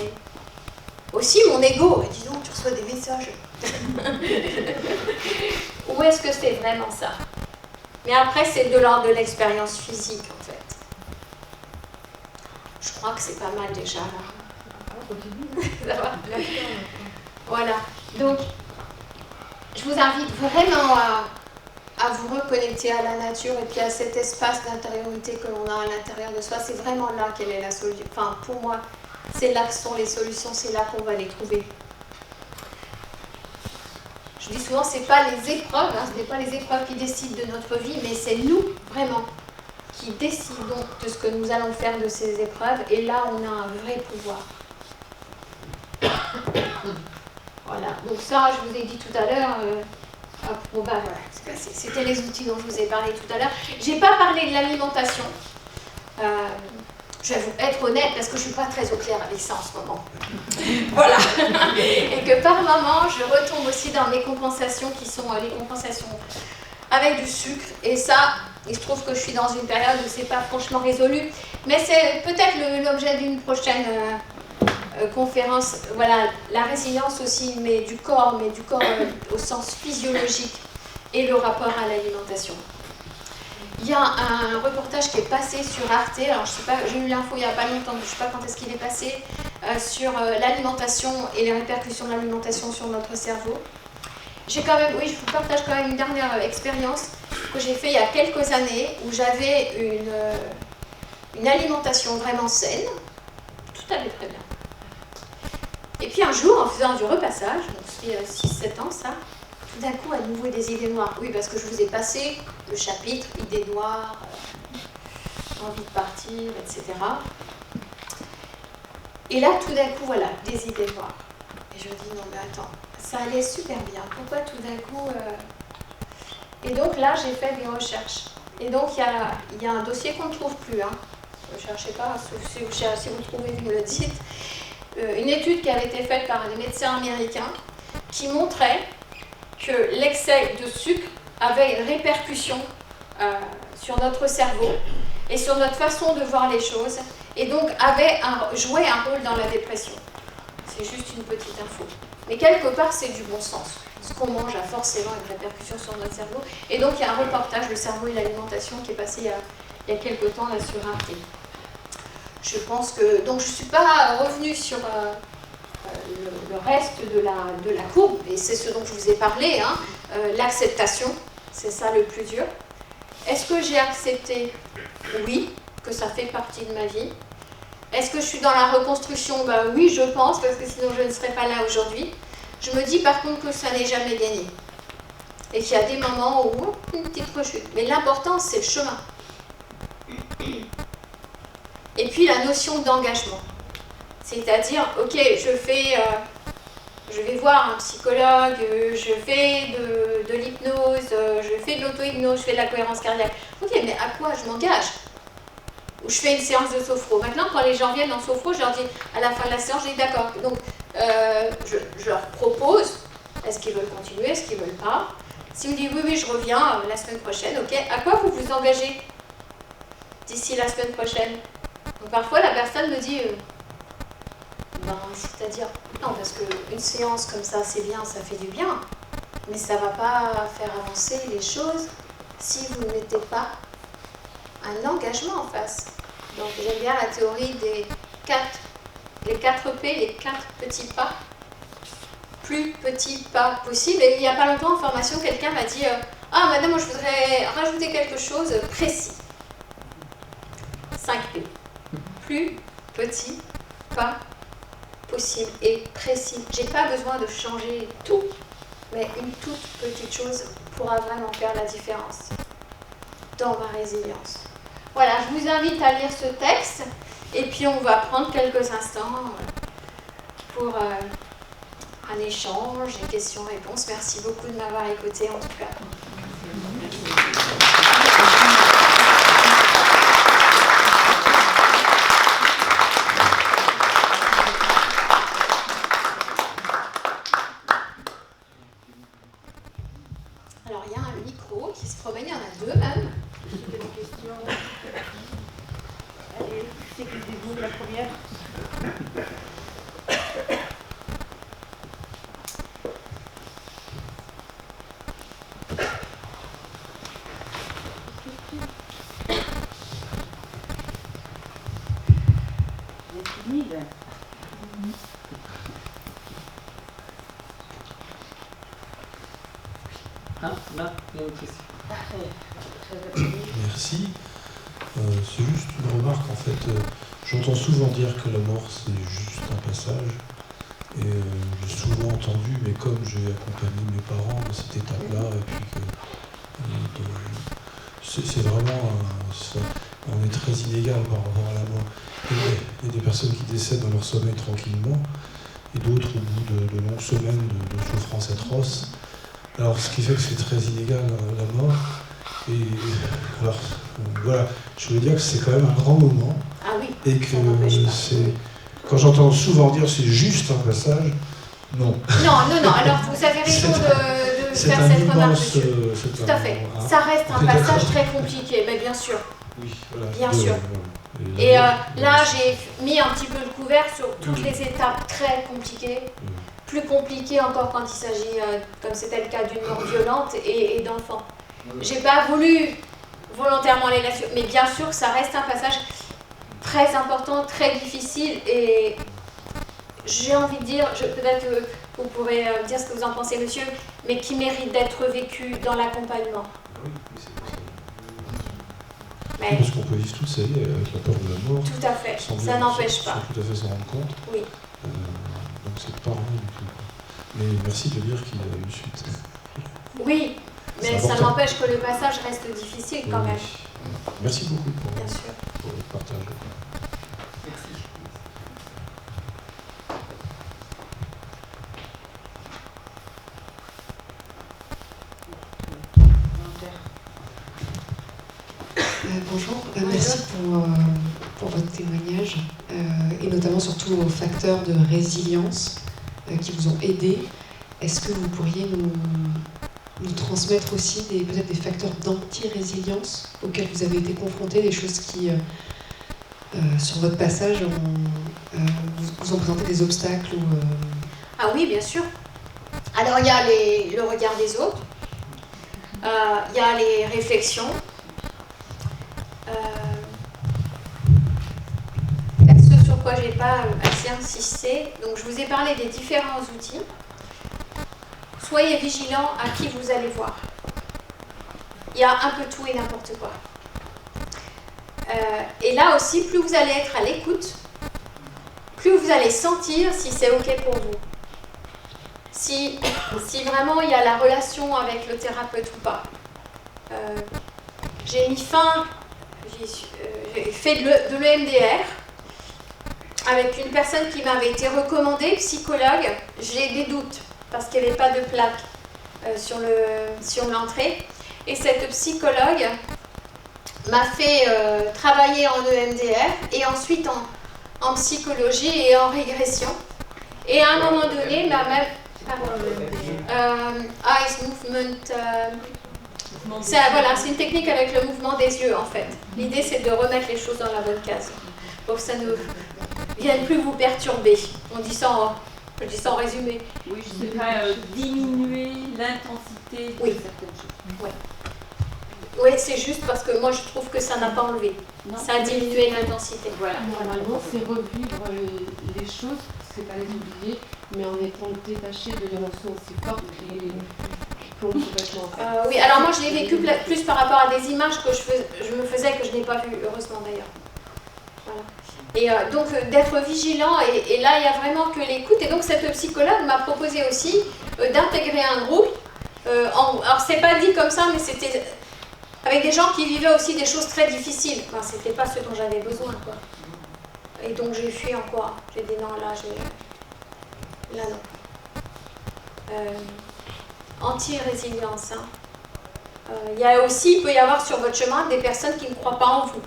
aussi mon ego. Dis donc, tu reçois des messages. Ou est-ce que c'est vraiment ça? Mais après c'est de l'ordre de l'expérience physique en fait. Je crois que c'est pas mal déjà là. Ça va? Voilà. Donc, je vous invite vraiment à vous reconnecter à la nature et puis à cet espace d'intériorité que l'on a à l'intérieur de soi. C'est vraiment là quelle est la solution. Enfin, pour moi, c'est là que sont les solutions, c'est là qu'on va les trouver. Je dis souvent, c'est pas les épreuves, ce n'est pas les épreuves qui décident de notre vie, mais c'est nous, vraiment, qui décidons de ce que nous allons faire de ces épreuves. Et là, on a un vrai pouvoir. Voilà, donc ça, je vous ai dit tout à l'heure, bon, bah, voilà, c'était les outils dont je vous ai parlé tout à l'heure. J'ai pas parlé de l'alimentation. Je vais vous être honnête parce que je suis pas très au clair avec ça en ce moment. Voilà. Et que par moment, je retombe aussi dans mes compensations qui sont les compensations avec du sucre. Et ça, il se trouve que je suis dans une période où c'est pas franchement résolu. Mais c'est peut-être l'objet d'une prochaine conférence. Voilà, la résilience aussi, mais du corps au sens physiologique et le rapport à l'alimentation. Il y a un reportage qui est passé sur Arte, alors je sais pas, j'ai eu l'info il n'y a pas longtemps, je ne sais pas quand est-ce qu'il est passé, sur l'alimentation et les répercussions de l'alimentation sur notre cerveau. J'ai quand même, oui, je vous partage quand même une dernière expérience que j'ai faite il y a quelques années où j'avais une alimentation vraiment saine, tout allait très bien. Et puis un jour, en faisant du repassage, donc c'est 6-7 ans ça, tout d'un coup, à nouveau des idées noires. Oui, parce que je vous ai passé le chapitre idées noires, envie de partir, etc. Et là, tout d'un coup, voilà, des idées noires. Et je me dis, non mais attends, ça allait super bien. Pourquoi tout d'un coup... Et donc là, j'ai fait des recherches. Et donc, il y a un dossier qu'on ne trouve plus. Hein. Ne cherchez pas, si vous trouvez, vous me le dites. Une étude qui avait été faite par des médecins américains qui montrait que l'excès de sucre avait une répercussion sur notre cerveau et sur notre façon de voir les choses, et donc jouait un rôle dans la dépression. C'est juste une petite info. Mais quelque part, c'est du bon sens. Ce qu'on mange a forcément une répercussion sur notre cerveau. Et donc, il y a un reportage, Le cerveau et l'alimentation, qui est passé il y a quelques temps là sur Arte. Je pense que... Donc, je ne suis pas revenue sur... le reste de la courbe, et c'est ce dont je vous ai parlé, hein, l'acceptation, c'est ça le plus dur. Est-ce que j'ai accepté? Oui, que ça fait partie de ma vie. Est-ce que je suis dans la reconstruction? Ben oui, je pense, parce que sinon je ne serais pas là aujourd'hui. Je me dis par contre que ça n'est jamais gagné. Et qu'il y a des moments où, une petite rechute. Mais l'important, c'est le chemin. Et puis la notion d'engagement. C'est-à-dire, ok, je vais voir un psychologue, je fais de l'hypnose, je fais de l'auto-hypnose, je fais de la cohérence cardiaque. Ok, mais à quoi je m'engage? Ou je fais une séance de sophro. Maintenant, quand les gens viennent en sophro, je leur dis, à la fin de la séance, je dis d'accord. Donc, je leur propose, est-ce qu'ils veulent continuer, est-ce qu'ils ne veulent pas? S'ils me disent, oui, je reviens la semaine prochaine, ok, à quoi vous vous engagez d'ici la semaine prochaine? Donc, parfois, la personne me dit... c'est-à-dire, non, parce qu'une séance comme ça, c'est bien, ça fait du bien, mais ça ne va pas faire avancer les choses si vous ne mettez pas un engagement en face. Donc, j'aime bien la théorie des 4 P, les 4 petits pas, plus petits pas possible. Et il n'y a pas longtemps en formation, quelqu'un m'a dit ah, madame, moi je voudrais rajouter quelque chose précis. 5 P. Plus petit pas possible et précis. J'ai pas besoin de changer tout, mais une toute petite chose pourra vraiment faire la différence dans ma résilience. Voilà, je vous invite à lire ce texte et puis on va prendre quelques instants pour un échange, des questions-réponses. Merci beaucoup de m'avoir écouté en tout cas. Alors, il y a un micro qui se promène, il y en a 2 même. J'ai des questions. Allez, c'est qui vous la première? Vous êtes timide? Ah, là, il y a une question. Merci. C'est juste une remarque, en fait. J'entends souvent dire que la mort, c'est juste un passage. Et j'ai souvent entendu, mais comme j'ai accompagné mes parents dans cette étape-là, et puis que c'est vraiment... on est très inégal par rapport à la mort. Il y a des personnes qui décèdent dans leur sommeil tranquillement, et d'autres l'autre au bout de longues semaines de souffrances atroces. Alors, ce qui fait que c'est très inégal, la mort. Et alors, voilà, je veux dire que c'est quand même un grand moment. Ah oui, Et que ça n'empêche pas. c'est... Quand j'entends souvent dire c'est juste un passage, non. Non, alors vous avez raison de faire cette remarque, monsieur. Tout à fait. Ça reste un passage très compliqué, mais bien sûr. Oui, voilà. Bien sûr. Et là, j'ai mis un petit peu le couvert sur toutes les étapes très compliquées, plus compliquées encore quand il s'agit, comme c'était le cas, d'une mort violente et d'enfants. J'ai pas voulu volontairement aller là-dessus, mais bien sûr que ça reste un passage très important, très difficile, et j'ai envie de dire, peut-être que vous pourrez me dire ce que vous en pensez, monsieur, mais qui mérite d'être vécu dans l'accompagnement. Oui, c'est possible. Mais, parce qu'on peut vivre toute sa vie avec la peur de la mort. tout à fait, ça n'empêche pas. Sans tout à fait s'en rendre compte. Oui. Donc c'est pas rien du tout. Mais merci de dire qu'il a eu une suite. Oui, mais ça n'empêche que le passage reste difficile quand même. Merci beaucoup Bien sûr. pour le partage. Merci. Bonjour, merci pour votre témoignage et notamment surtout aux facteurs de résilience qui vous ont aidé. Est-ce que vous pourriez nous transmettre aussi peut-être des facteurs d'anti-résilience auxquels vous avez été confrontés, des choses qui, sur votre passage, vous ont présenté des obstacles ou, Ah oui, bien sûr. Alors il y a le regard des autres, il y a les réflexions, ce sur quoi je n'ai pas assez insisté. Donc je vous ai parlé des différents outils. Soyez vigilants à qui vous allez voir. Il y a un peu tout et n'importe quoi. Et là aussi, plus vous allez être à l'écoute, plus vous allez sentir si c'est OK pour vous. Si vraiment il y a la relation avec le thérapeute ou pas. J'ai mis fin, j'ai fait de l'EMDR avec une personne qui m'avait été recommandée, psychologue. J'ai des doutes parce qu'il n'y avait pas de plaque sur l'entrée. Et cette psychologue m'a fait travailler en EMDR et ensuite en psychologie et en régression. Et à un moment donné, m'a même... eyes movement... c'est une technique avec le mouvement des yeux, en fait. L'idée, c'est de remettre les choses dans la bonne case, pour que ça ne vienne plus vous perturber. Je dis ça en résumé. Oui, je dirais diminuer l'intensité de certaines choses. Oui, c'est juste parce que moi, je trouve que ça n'a pas enlevé. Non. Ça a diminué l'intensité. Voilà. Normalement, c'est revivre les choses, c'est pas les oublier, mais en étant détaché de l'émotion aussi forte qui plombe complètement. Oui, alors moi, je l'ai vécu plus par rapport à des images que je me faisais que je n'ai pas vues, heureusement d'ailleurs. Voilà. Et donc, d'être vigilant, et là, il y a vraiment que l'écoute. Et donc, cette psychologue m'a proposé aussi d'intégrer un groupe. Alors, c'est pas dit comme ça, mais c'était avec des gens qui vivaient aussi des choses très difficiles. Enfin, c'était pas ce dont j'avais besoin, quoi. Et donc, j'ai fui en quoi? J'ai dit non, là non. Anti-résilience. Il peut y avoir sur votre chemin des personnes qui ne croient pas en vous.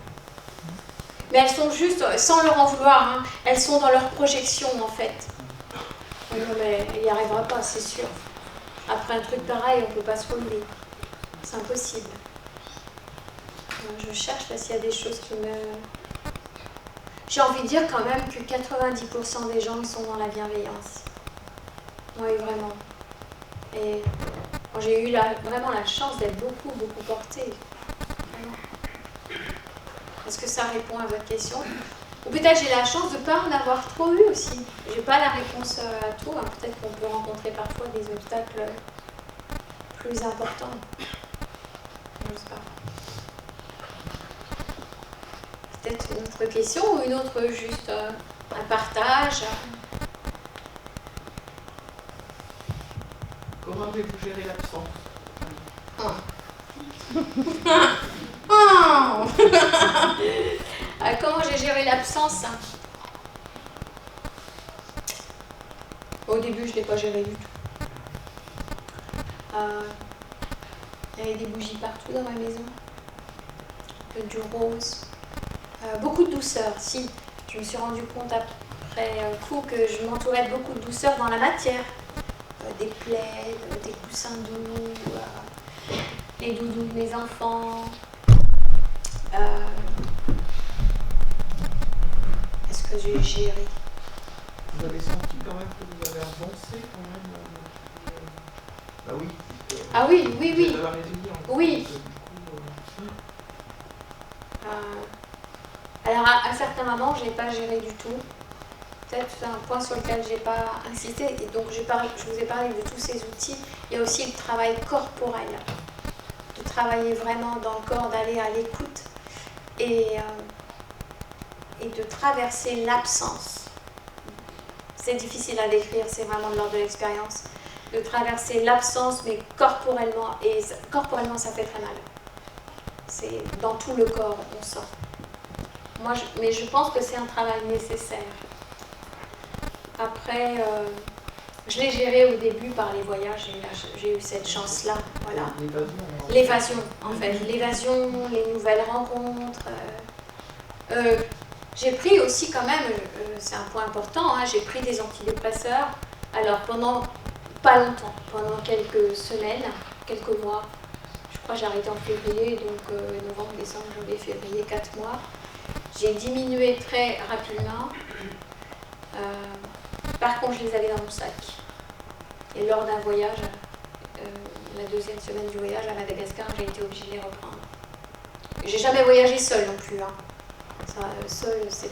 Mais elles sont juste, sans leur en vouloir, elles sont dans leur projection en fait. Non, mais il n'y arrivera pas, c'est sûr. Après un truc pareil, on ne peut pas se relever. C'est impossible. Je cherche là s'il y a des choses qui me... J'ai envie de dire quand même que 90% des gens ils sont dans la bienveillance. Oui, vraiment. Et j'ai eu vraiment la chance d'être beaucoup portée. Vraiment. Est-ce que ça répond à votre question? Ou peut-être j'ai la chance de ne pas en avoir trop eu aussi. Je n'ai pas la réponse à tout. Peut-être qu'on peut rencontrer parfois des obstacles plus importants. Je ne sais pas. Peut-être une autre question ou une autre juste un partage. Comment avez-vous géré l'absence? Comment j'ai géré l'absence? Au début, je ne l'ai pas géré du tout. Il y avait des bougies partout dans ma maison, du rose, beaucoup de douceur. Si, je me suis rendu compte après coup que je m'entourais de beaucoup de douceur dans la matière. Des plaids, des coussins doux, les doudous de mes enfants. Est-ce que j'ai géré? Vous avez senti quand même que vous avez avancé quand même Ah oui. Ah oui, oui, oui. Vous avez résilience. Oui. Alors à certains moments, je n'ai pas géré du tout. Peut-être c'est un point sur lequel je n'ai pas insisté. Et donc je vous ai parlé de tous ces outils. Il y a aussi le travail corporel. De travailler vraiment dans le corps, d'aller à l'écoute et de traverser l'absence. C'est difficile à décrire, c'est vraiment de l'ordre de l'expérience. De traverser l'absence, mais corporellement, et corporellement ça fait très mal. C'est dans tout le corps, on sent. Mais je pense que c'est un travail nécessaire. Après, je l'ai géré au début par les voyages, j'ai eu cette chance-là, voilà. L'évasion, en fait. L'évasion, les nouvelles rencontres. J'ai pris aussi quand même, c'est un point important, j'ai pris des antidépresseurs. Alors pendant pas longtemps, pendant quelques semaines, quelques mois. Je crois que j'ai arrêté en février, donc novembre, décembre, janvier, février, 4 mois. J'ai diminué très rapidement. Par contre, je les avais dans mon sac. Et lors d'un voyage, la deuxième semaine du voyage à Madagascar, j'ai été obligée de les reprendre. J'ai jamais voyagé seule non plus. Seule, c'est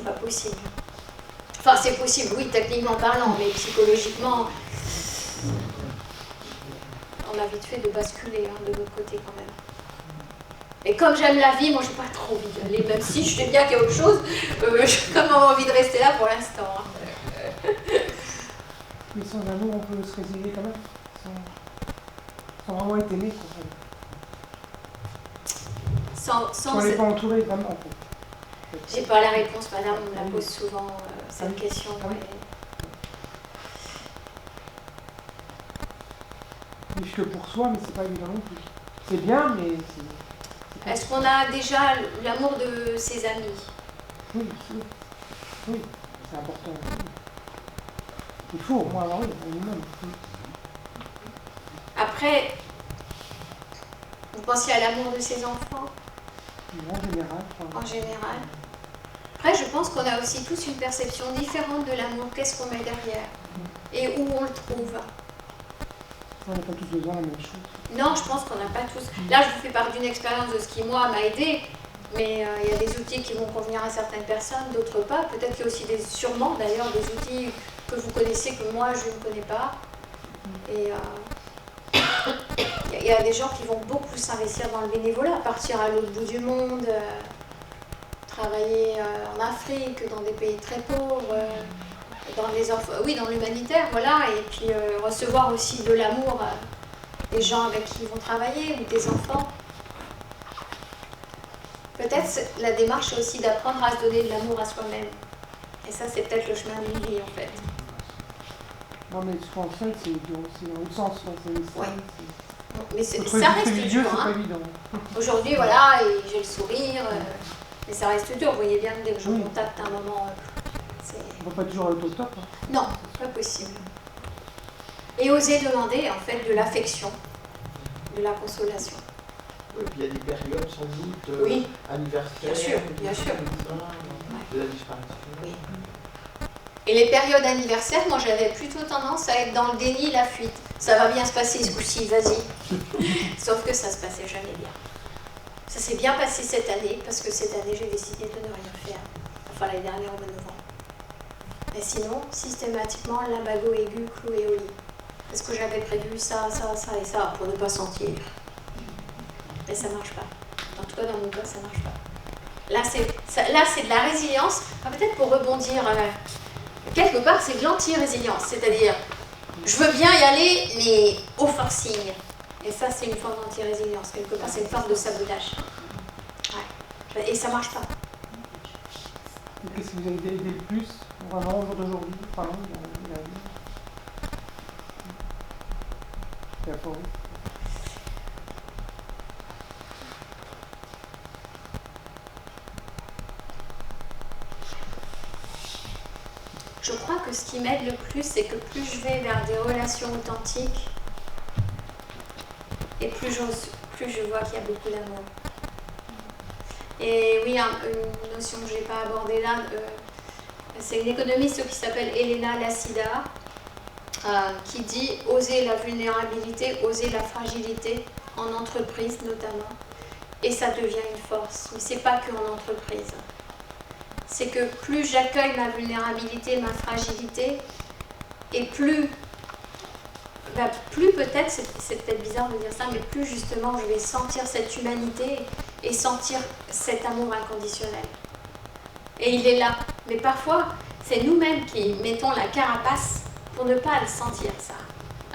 pas possible. Enfin, c'est possible, oui, techniquement parlant, mais psychologiquement, on a vite fait de basculer de l'autre côté quand même. Et comme j'aime la vie, moi, je n'ai pas trop envie d'y aller, même si je sais bien qu'il y a autre chose, j'ai quand même envie de rester là pour l'instant. Mais sans amour, on peut se résilier quand même, sans vraiment être aimé. Sans on n'est pas entouré vraiment. J'ai pas la réponse, madame, on me la pose souvent, cette question. Plus que pour soi, mais c'est pas évident non plus. C'est bien, mais c'est... Est-ce qu'on a déjà l'amour de ses amis? Oui, c'est important. Il faut au moins avoir un minimum. Après, vous pensiez à l'amour de ses enfants? En général. En général. Après, je pense qu'on a aussi tous une perception différente de l'amour. Qu'est-ce qu'on met derrière? Et où on le trouve? On n'a pas tous besoin de la même chose. Non, je pense qu'on n'a pas tous. Là, je vous fais part d'une expérience de ce qui, moi, m'a aidé. Mais il y a des outils qui vont convenir à certaines personnes, d'autres pas. Peut-être qu'il y a aussi sûrement d'ailleurs des outils que vous connaissez que moi, je ne connais pas. Et il y a des gens qui vont beaucoup s'investir dans le bénévolat, partir à l'autre bout du monde, travailler en Afrique, dans des pays très pauvres, dans l'humanitaire, voilà, et puis recevoir aussi de l'amour des gens avec qui ils vont travailler, ou des enfants. Peut-être la démarche est aussi d'apprendre à se donner de l'amour à soi-même. Et ça, c'est peut-être le chemin d'une vie, en fait. Non, mais je pense que c'est dans l'autre sens. Mais ça reste dur. Aujourd'hui, voilà, j'ai le sourire, mais ça reste dur. Vous voyez bien, dès que je contacte un moment, on va pas toujours être au top. Non, pas possible. Et oser demander, en fait, de l'affection, de la consolation. Oui, puis il y a des périodes sans doute anniversaires. Bien sûr. De la disparition. Oui. Et les périodes anniversaires, moi j'avais plutôt tendance à être dans le déni, la fuite. Ça va bien se passer ce coup-ci, vas-y. Sauf que ça se passait jamais bien. Ça s'est bien passé cette année, parce que cette année j'ai décidé de ne rien faire. Enfin l'année dernière au mois de novembre. Mais sinon, systématiquement, l'imbago aigu cloué au lit. Parce que j'avais prévu ça et ça pour ne pas sentir. Mais ça marche pas. En tout cas, dans mon cas, ça marche pas. Là, c'est de la résilience. Enfin, peut-être pour rebondir, quelque part, c'est de l'anti-résilience. C'est-à-dire, je veux bien y aller, mais au forcing. Et ça, c'est une forme d'anti-résilience. Quelque part, c'est une forme de sabotage. Ouais. Et ça marche pas. Qu'est-ce que vous avez aidé le plus, vraiment, au jour d'aujourd'hui, Et après, oui. Je crois que ce qui m'aide le plus, c'est que plus je vais vers des relations authentiques, et plus je vois qu'il y a beaucoup d'amour. Et oui, une notion que je n'ai pas abordée là, c'est une économiste qui s'appelle Elena Lassida, qui dit « oser la vulnérabilité, oser la fragilité, en entreprise notamment, et ça devient une force. » Mais ce n'est pas qu'en entreprise. C'est que plus j'accueille ma vulnérabilité, ma fragilité, et plus peut-être, c'est peut-être bizarre de dire ça, mais plus justement je vais sentir cette humanité et sentir cet amour inconditionnel. Et il est là. Mais parfois, c'est nous-mêmes qui mettons la carapace pour ne pas le sentir, ça.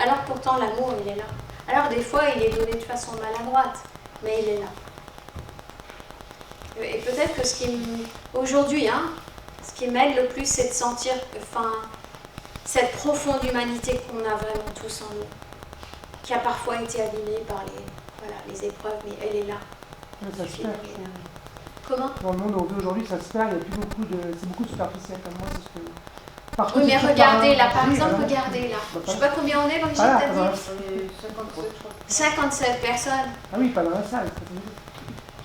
Alors pourtant, l'amour, il est là. Alors des fois, il est donné de façon maladroite, mais il est là. Et peut-être que aujourd'hui, ce qui m'aide le plus, c'est de sentir cette profonde humanité qu'on a vraiment tous en nous, qui a parfois été abîmée par les épreuves, mais elle est là. Ça se perd. Comment ? Dans le monde d'aujourd'hui, ça se perd, il y a plus beaucoup de... C'est beaucoup de superficiel, comme moi, c'est ce que... Par Oui, mais regardez là, par oui, exemple, voilà. regardez là. Je sais pas combien on est, Brigitte, Voilà, t'as dit voilà. 57 personnes. Ah oui, pas dans la salle.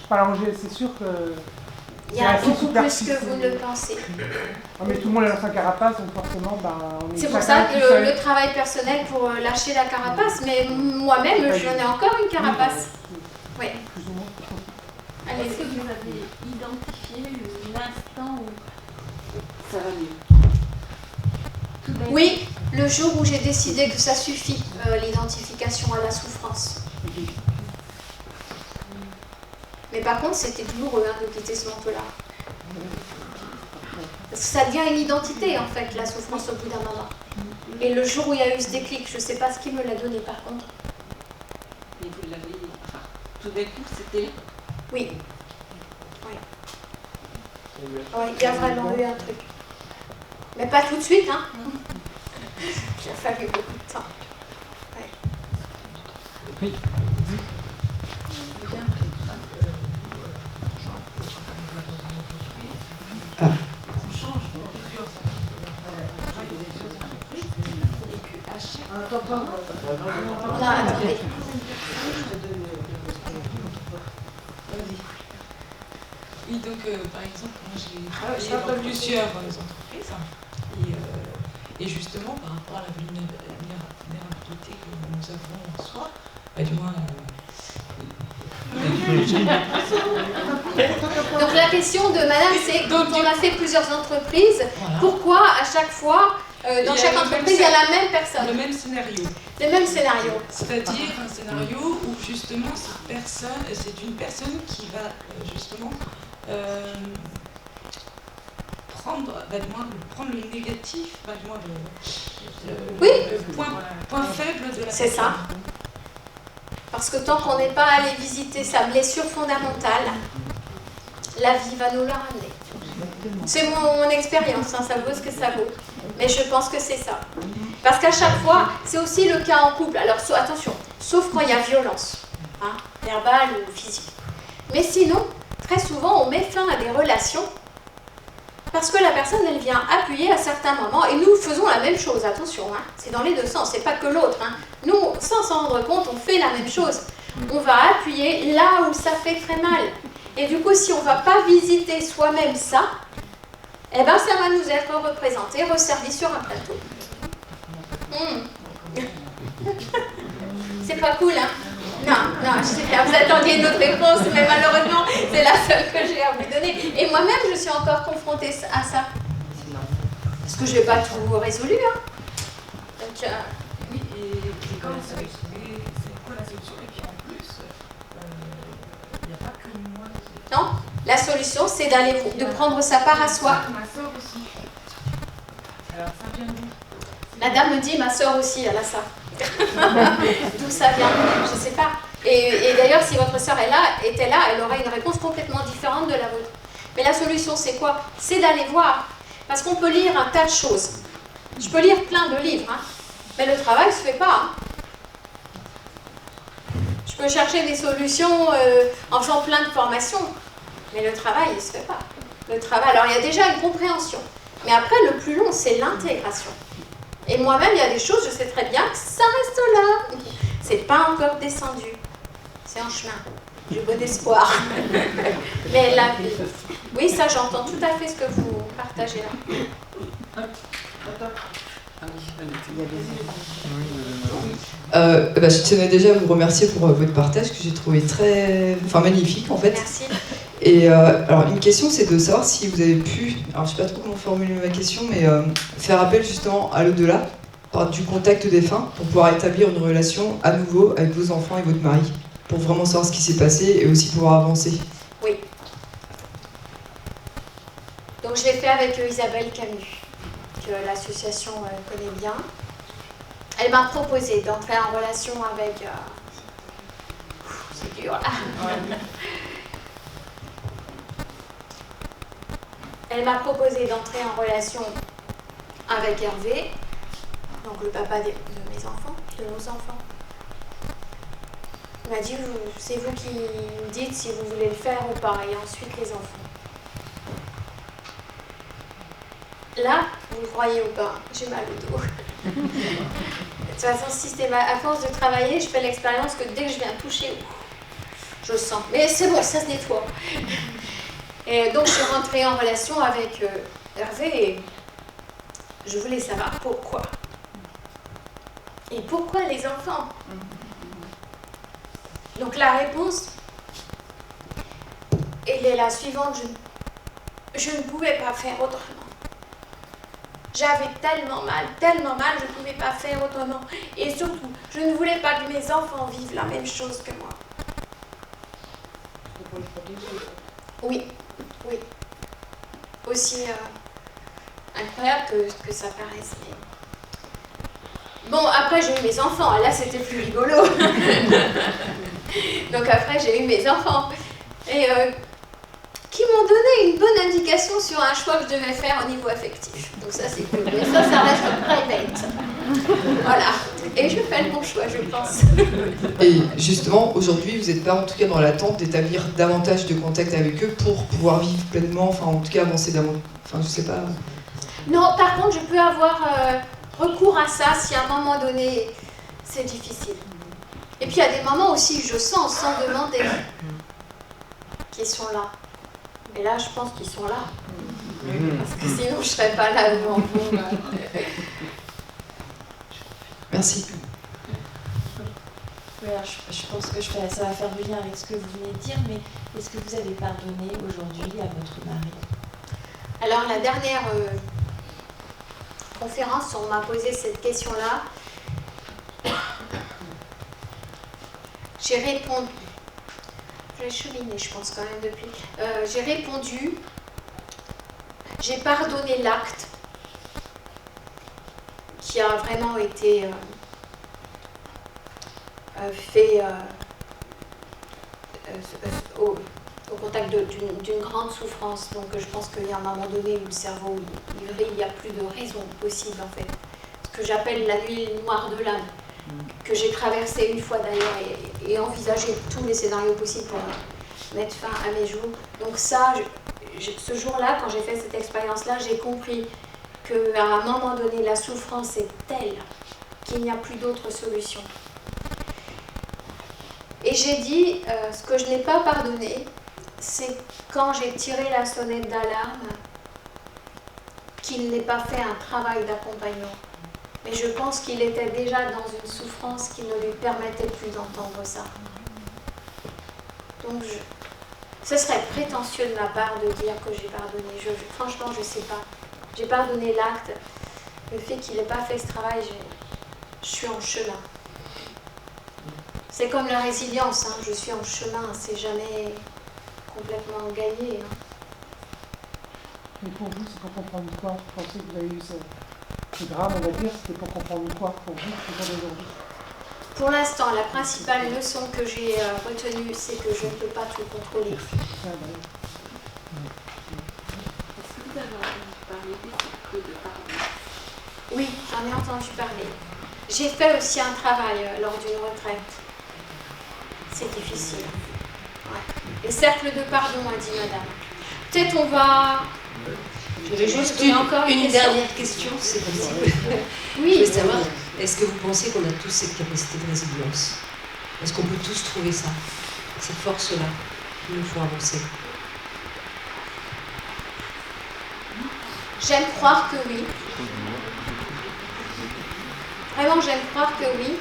Je parle en c'est sûr que... Il y a beaucoup plus que vous ne le pensez. Non, mais tout le monde est dans sa carapace, donc forcément, on est... C'est pour ça que le travail personnel pour lâcher la carapace, mais moi-même, j'en ai encore une carapace. Oui. Allez, est-ce que vous avez identifié l'instant où ça va mieux? Oui, le jour où j'ai décidé que ça suffit, l'identification à la souffrance. Mais par contre, c'était douloureux de quitter ce manteau-là. Parce que ça devient une identité, en fait, la souffrance au bout d'un moment. Et le jour où il y a eu ce déclic, je ne sais pas ce qui me l'a donné, par contre. Et vous l'avez... Enfin, tout d'un coup, c'était... Oui. Oui. Ouais, il y a vraiment eu un truc. Mais pas tout de suite, hein. Il a fallu beaucoup de temps. Ouais. Oui. Oui, donc par exemple, moi j'ai travaillé dans plusieurs entreprises et justement par rapport à la vulnérabilité que nous avons en soi, du moins. Donc la question de madame, c'est quand on a fait plusieurs entreprises, voilà. Pourquoi à chaque fois, dans chaque entreprise, il y a la même personne? Le même scénario. Le même scénario. C'est-à-dire un scénario où justement cette personne, c'est une personne qui va justement prendre le négatif, le point faible de la personne. C'est ça. Parce que tant qu'on n'est pas allé visiter sa blessure fondamentale, la vie va nous la ramener. C'est mon expérience, ça vaut ce que ça vaut. Mais je pense que c'est ça. Parce qu'à chaque fois, c'est aussi le cas en couple. Alors attention, sauf quand il y a violence, verbale ou physique. Mais sinon, très souvent, on met fin à des relations parce que la personne, elle vient appuyer à certains moments, et nous faisons la même chose, attention, c'est dans les deux sens, c'est pas que l'autre. Nous, sans s'en rendre compte, on fait la même chose. On va appuyer là où ça fait très mal. Et du coup, si on ne va pas visiter soi-même ça, eh ben, ça va nous être représenté, resservi sur un plateau. C'est pas cool, hein? Non, je sais bien, vous attendiez une autre réponse, mais malheureusement, c'est la seule que j'ai à vous donner. Et moi-même, je suis encore confrontée à ça. Parce que je n'ai pas tout résolu, Donc, oui, et c'est quoi la solution? Et puis en plus, il n'y a pas que moi. Non, la solution, c'est de prendre sa part à soi. Ma soeur aussi. Alors, ça vient d'où? La dame me dit, ma soeur aussi, elle a ça. D'où ça vient? Je ne sais pas. Et d'ailleurs, si votre soeur était là, elle aurait une réponse complètement différente de la vôtre. Mais la solution, c'est quoi? C'est d'aller voir. Parce qu'on peut lire un tas de choses. Je peux lire plein de livres, mais le travail ne se fait pas. peux chercher des solutions en faisant plein de formations, mais le travail, il ne se fait pas. Le travail, alors il y a déjà une compréhension, mais après, le plus long, c'est l'intégration. Et moi-même, il y a des choses, je sais très bien que ça reste là. C'est pas encore descendu. C'est en chemin. J'ai bon espoir. Mais là, oui, ça, j'entends tout à fait ce que vous partagez là. Je tenais déjà à vous remercier pour votre partage que j'ai trouvé magnifique en fait. Merci. Et alors une question, c'est de savoir si vous avez pu, alors je sais pas trop comment formuler ma question, mais faire appel justement à l'au-delà par du contact défunt pour pouvoir établir une relation à nouveau avec vos enfants et votre mari, pour vraiment savoir ce qui s'est passé et aussi pouvoir avancer. Oui. Donc je l'ai fait avec Isabelle Camus, que l'association connaît bien. Elle m'a proposé d'entrer en relation avec... C'est dur là. Elle m'a proposé d'entrer en relation avec Hervé, donc le papa de mes enfants, de nos enfants. Il m'a dit, c'est vous qui me dites si vous voulez le faire ou pas, et ensuite les enfants. Là, vous le croyez ou pas, j'ai mal au dos. De toute façon, à force de travailler, je fais l'expérience que dès que je viens toucher, je sens. Mais c'est bon, ça se nettoie. Et donc, je suis rentrée en relation avec Hervé et je voulais savoir pourquoi. Et pourquoi les enfants? Donc, la réponse, elle est la suivante. Je ne pouvais pas faire autrement. J'avais tellement mal, je ne pouvais pas faire autrement. Et surtout, je ne voulais pas que mes enfants vivent la même chose que moi. Oui, oui. Aussi incroyable que ça paraisse. Mais... Bon, après j'ai eu mes enfants, là c'était plus rigolo. Donc après j'ai eu mes enfants. Et qui m'ont donné une bonne indication sur un choix que je devais faire au niveau affectif. Donc ça c'est cool. Mais ça reste private. Voilà. Et je fais le bon choix, je pense. Et justement, aujourd'hui, vous n'êtes pas en tout cas dans l'attente d'établir davantage de contacts avec eux pour pouvoir vivre pleinement, enfin en tout cas avancer davantage. Enfin, je sais pas. Non, par contre, je peux avoir recours à ça si à un moment donné, c'est difficile. Et puis il y a des moments aussi, je sens, sans demander, qu'ils sont là. Et là, je pense qu'ils sont là. Parce que sinon, je ne serais pas là devant vous. Merci. Oui, alors je pense que ça va faire le lien avec ce que vous venez de dire, mais est-ce que vous avez pardonné aujourd'hui à votre mari? Alors, la dernière conférence, on m'a posé cette question-là. J'ai répondu... J'ai cheminé, je pense, quand même, depuis. J'ai répondu... J'ai pardonné l'acte qui a vraiment été fait au contact d'une grande souffrance. Donc je pense qu'il y a un moment donné où le cerveau il vrille, il n'y a plus de raison possible en fait. Ce que j'appelle la nuit noire de l'âme, que j'ai traversée une fois d'ailleurs et envisagé tous les scénarios possibles pour mettre fin à mes jours. Donc ça, ce jour-là, quand j'ai fait cette expérience-là, j'ai compris qu'à un moment donné, la souffrance est telle qu'il n'y a plus d'autre solution. Et j'ai dit, ce que je n'ai pas pardonné, c'est quand j'ai tiré la sonnette d'alarme, qu'il n'ait pas fait un travail d'accompagnement. Mais je pense qu'il était déjà dans une souffrance qui ne lui permettait plus d'entendre ça. Donc, ce serait prétentieux de ma part de dire que j'ai pardonné. Franchement, je ne sais pas. J'ai pardonné l'acte. Le fait qu'il n'ait pas fait ce travail, je suis en chemin. C'est comme la résilience, hein. Je suis en chemin, c'est jamais complètement gagné. Hein. Mais pour vous, c'est pour comprendre quoi? Vous pensez que vous avez eu ce drame, on va dire, c'était pour comprendre quoi pour vous, pour aujourd'hui? Pour l'instant, la principale leçon que j'ai retenue, c'est que je ne peux pas tout contrôler. Est-ce que vous avez entendu parler des cycles de pardon? Oui, j'en ai entendu parler. J'ai fait aussi un travail lors d'une retraite. c'est difficile. Ouais. Les cercles de pardon, a dit madame. Peut-être on va... J'avais juste une dernière question, c'est possible. Oui. Je veux savoir, est-ce que vous pensez qu'on a tous cette capacité de résilience? Est-ce qu'on peut tous trouver ça, cette force-là qui nous faut avancer? J'aime croire que oui. Vraiment, j'aime croire que oui.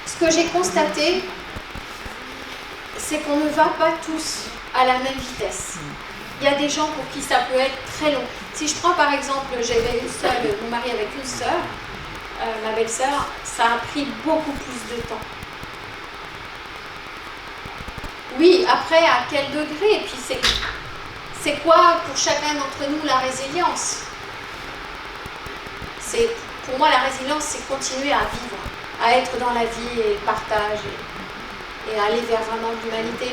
Ce que j'ai constaté, c'est qu'on ne va pas tous à la même vitesse. Il y a des gens pour qui ça peut être très long. Si je prends par exemple, j'avais mon mari avec une sœur, ma belle-sœur, ça a pris beaucoup plus de temps. Oui, après, à quel degré? Et puis c'est quoi pour chacun d'entre nous la résilience? Pour moi, la résilience, c'est continuer à vivre, à être dans la vie et le partage et aller vers vraiment l'humanité,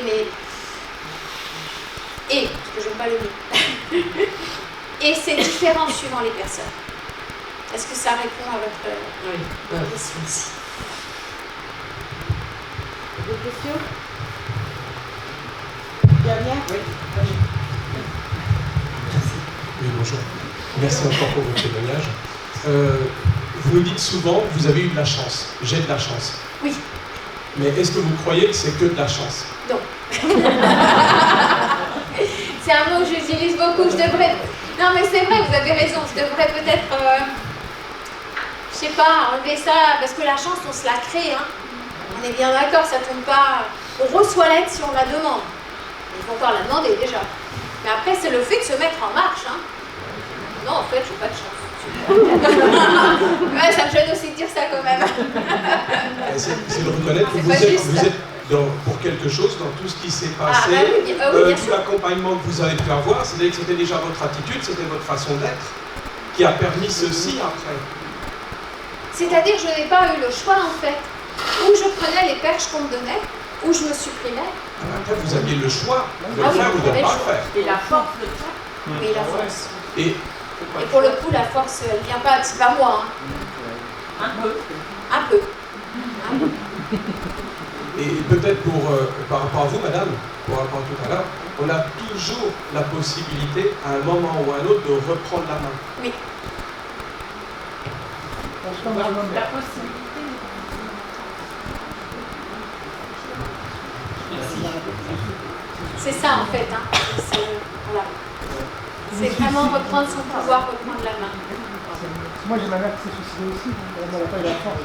parce que j'aime pas le mot. Et c'est différent suivant les personnes. Est-ce que ça répond à votre question? Merci. D'autres questions? Dernière? Oui. Oui, bonjour. Merci encore pour votre témoignage. Vous me dites souvent, vous avez eu de la chance. J'ai de la chance. Oui. Mais est-ce que vous croyez que c'est que de la chance? Non. C'est un mot que j'utilise beaucoup. Je devrais... Non, mais c'est vrai, vous avez raison. Je devrais peut-être, je sais pas, enlever ça. Parce que la chance, on se la crée. Hein. On est bien d'accord, ça tombe pas... On reçoit l'aide si on la demande. Il faut encore la demander déjà. Mais après, c'est le fait de se mettre en marche. Hein. Non, en fait, je n'ai pas de chance. Ouais, ça me gêne aussi de dire ça quand même. C'est de reconnaître que vous êtes pour quelque chose dans tout ce qui s'est passé, tout l'accompagnement que vous avez pu avoir, c'est-à-dire que c'était déjà votre attitude, c'était votre façon d'être qui a permis ceci après. C'est-à-dire que je n'ai pas eu le choix en fait. Ou je prenais les perches qu'on me donnait, ou je me supprimais. Après, vous aviez le choix de le faire ou de ne pas le faire. Et la force de le faire. Oui, la force. Et pour le coup, la force, elle vient pas, c'est pas moi. Hein. Un peu. Un peu. Et peut-être par rapport à vous, madame, par rapport à tout à l'heure, on a toujours la possibilité, à un moment ou à un autre, de reprendre la main. Oui. La possibilité. C'est ça en fait. Hein. Voilà. C'est vraiment reprendre son pouvoir, reprendre la main. Moi j'ai ma mère qui s'est suicidée aussi, elle n'a pas eu la force.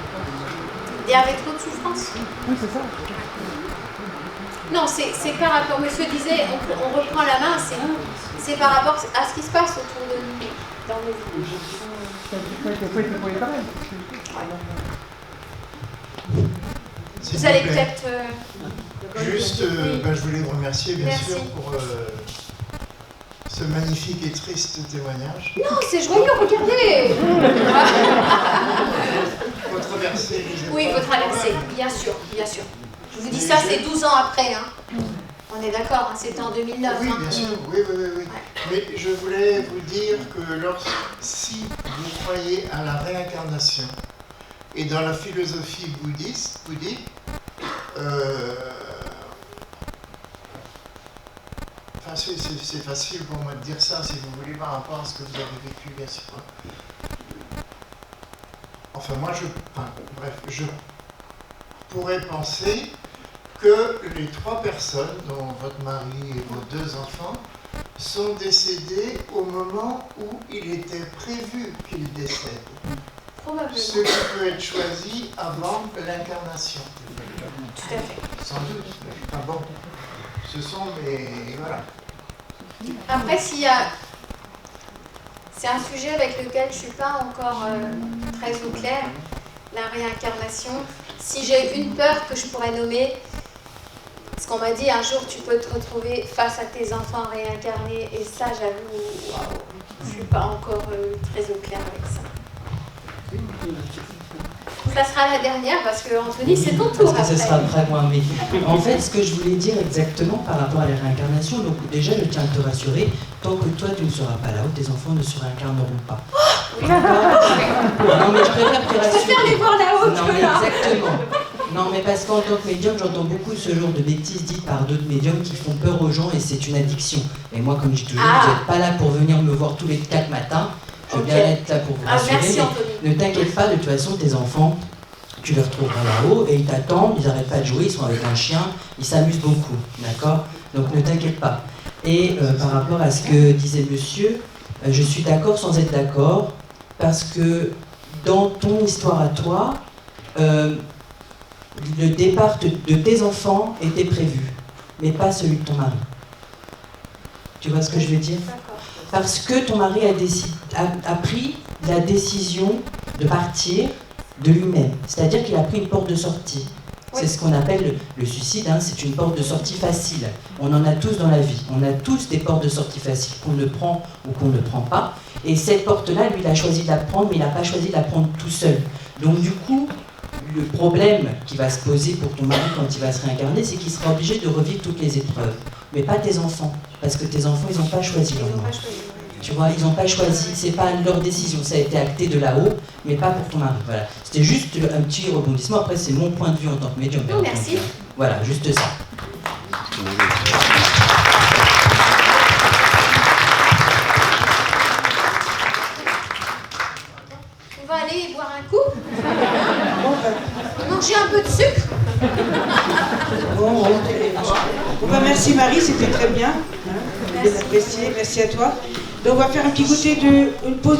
Et avec trop de souffrance? Oui, c'est ça. Non, c'est par rapport, monsieur disait, on reprend la main, c'est par rapport à ce qui se passe autour de nous, dans nos vies. Vous allez peut-être... Juste, je voulais vous remercier bien sûr pour ce magnifique et triste témoignage. Non, c'est joyeux, regardez. Votre versée. Oui, votre traversée, bien sûr, bien sûr. Je vous dis ça, c'est 12 ans après. Hein. On est d'accord, hein, c'était en 2009. Oui, hein. bien sûr, oui. Ouais. Mais je voulais vous dire que si vous croyez à la réincarnation, et dans la philosophie bouddhiste, c'est facile pour moi de dire ça, si vous voulez, par rapport à ce que vous avez vécu, bien sûr. Enfin, moi, je pourrais penser que les 3 personnes, dont votre mari et vos 2 enfants, sont décédés au moment où il était prévu qu'ils décèdent. Probablement. Ce qui peut être choisi avant l'incarnation. Tout à fait. Sans doute. Enfin bon, ce sont mes... Voilà. Après, s'il y a... C'est un sujet avec lequel je ne suis pas encore très au clair, la réincarnation. Si j'ai une peur que je pourrais nommer, parce qu'on m'a dit un jour tu peux te retrouver face à tes enfants réincarnés, et ça j'avoue, waouh, je ne suis pas encore très au clair avec ça. Ça sera la dernière parce que Anthony, c'est ton tour. Parce que ce sera après moi. Mais en fait, ce que je voulais dire exactement par rapport à la réincarnation, donc déjà, je tiens à te rassurer, tant que toi tu ne seras pas là, ou tes enfants ne se réincarneront pas. Oui. Non, mais je préfère te rassurer. Je préfère les voir là-haut. Non, mais exactement. Non, mais parce qu'en tant que médium, j'entends beaucoup ce genre de bêtises dites par d'autres médiums qui font peur aux gens et c'est une addiction. Et moi, comme je dis toujours, vous n'êtes pas là pour venir me voir tous les 4 matins. Je veux bien être là pour vous rassurer. Merci, mais ne t'inquiète pas, de toute façon, tes enfants, tu les retrouveras là-haut et ils t'attendent, ils n'arrêtent pas de jouer, ils sont avec un chien, ils s'amusent beaucoup, d'accord? Donc ne t'inquiète pas. Et par rapport à ce que disait monsieur, je suis d'accord sans être d'accord, parce que dans ton histoire à toi, le départ de tes enfants était prévu, mais pas celui de ton mari. Tu vois ce que je veux dire? Parce que ton mari a pris la décision de partir de lui-même. C'est-à-dire qu'il a pris une porte de sortie. C'est ce qu'on appelle le suicide, hein, c'est une porte de sortie facile. On en a tous dans la vie. On a tous des portes de sortie faciles qu'on ne prend ou qu'on ne prend pas. Et cette porte-là, lui, il a choisi de la prendre, mais il n'a pas choisi de la prendre tout seul. Donc du coup, le problème qui va se poser pour ton mari quand il va se réincarner, c'est qu'il sera obligé de revivre toutes les épreuves. Mais pas tes enfants. Parce que tes enfants, ils n'ont pas choisi leur mort. Tu vois, ils n'ont pas choisi, c'est pas leur décision, ça a été acté de là-haut, mais pas pour ton mari. Voilà. C'était juste un petit rebondissement. Après, c'est mon point de vue en tant que médium. Merci. Voilà, juste ça. On va aller boire un coup. Manger un peu de sucre. Bon, merci Marie, c'était très bien. Bien apprécié, merci à toi. Donc on va faire un petit goûter de une pause.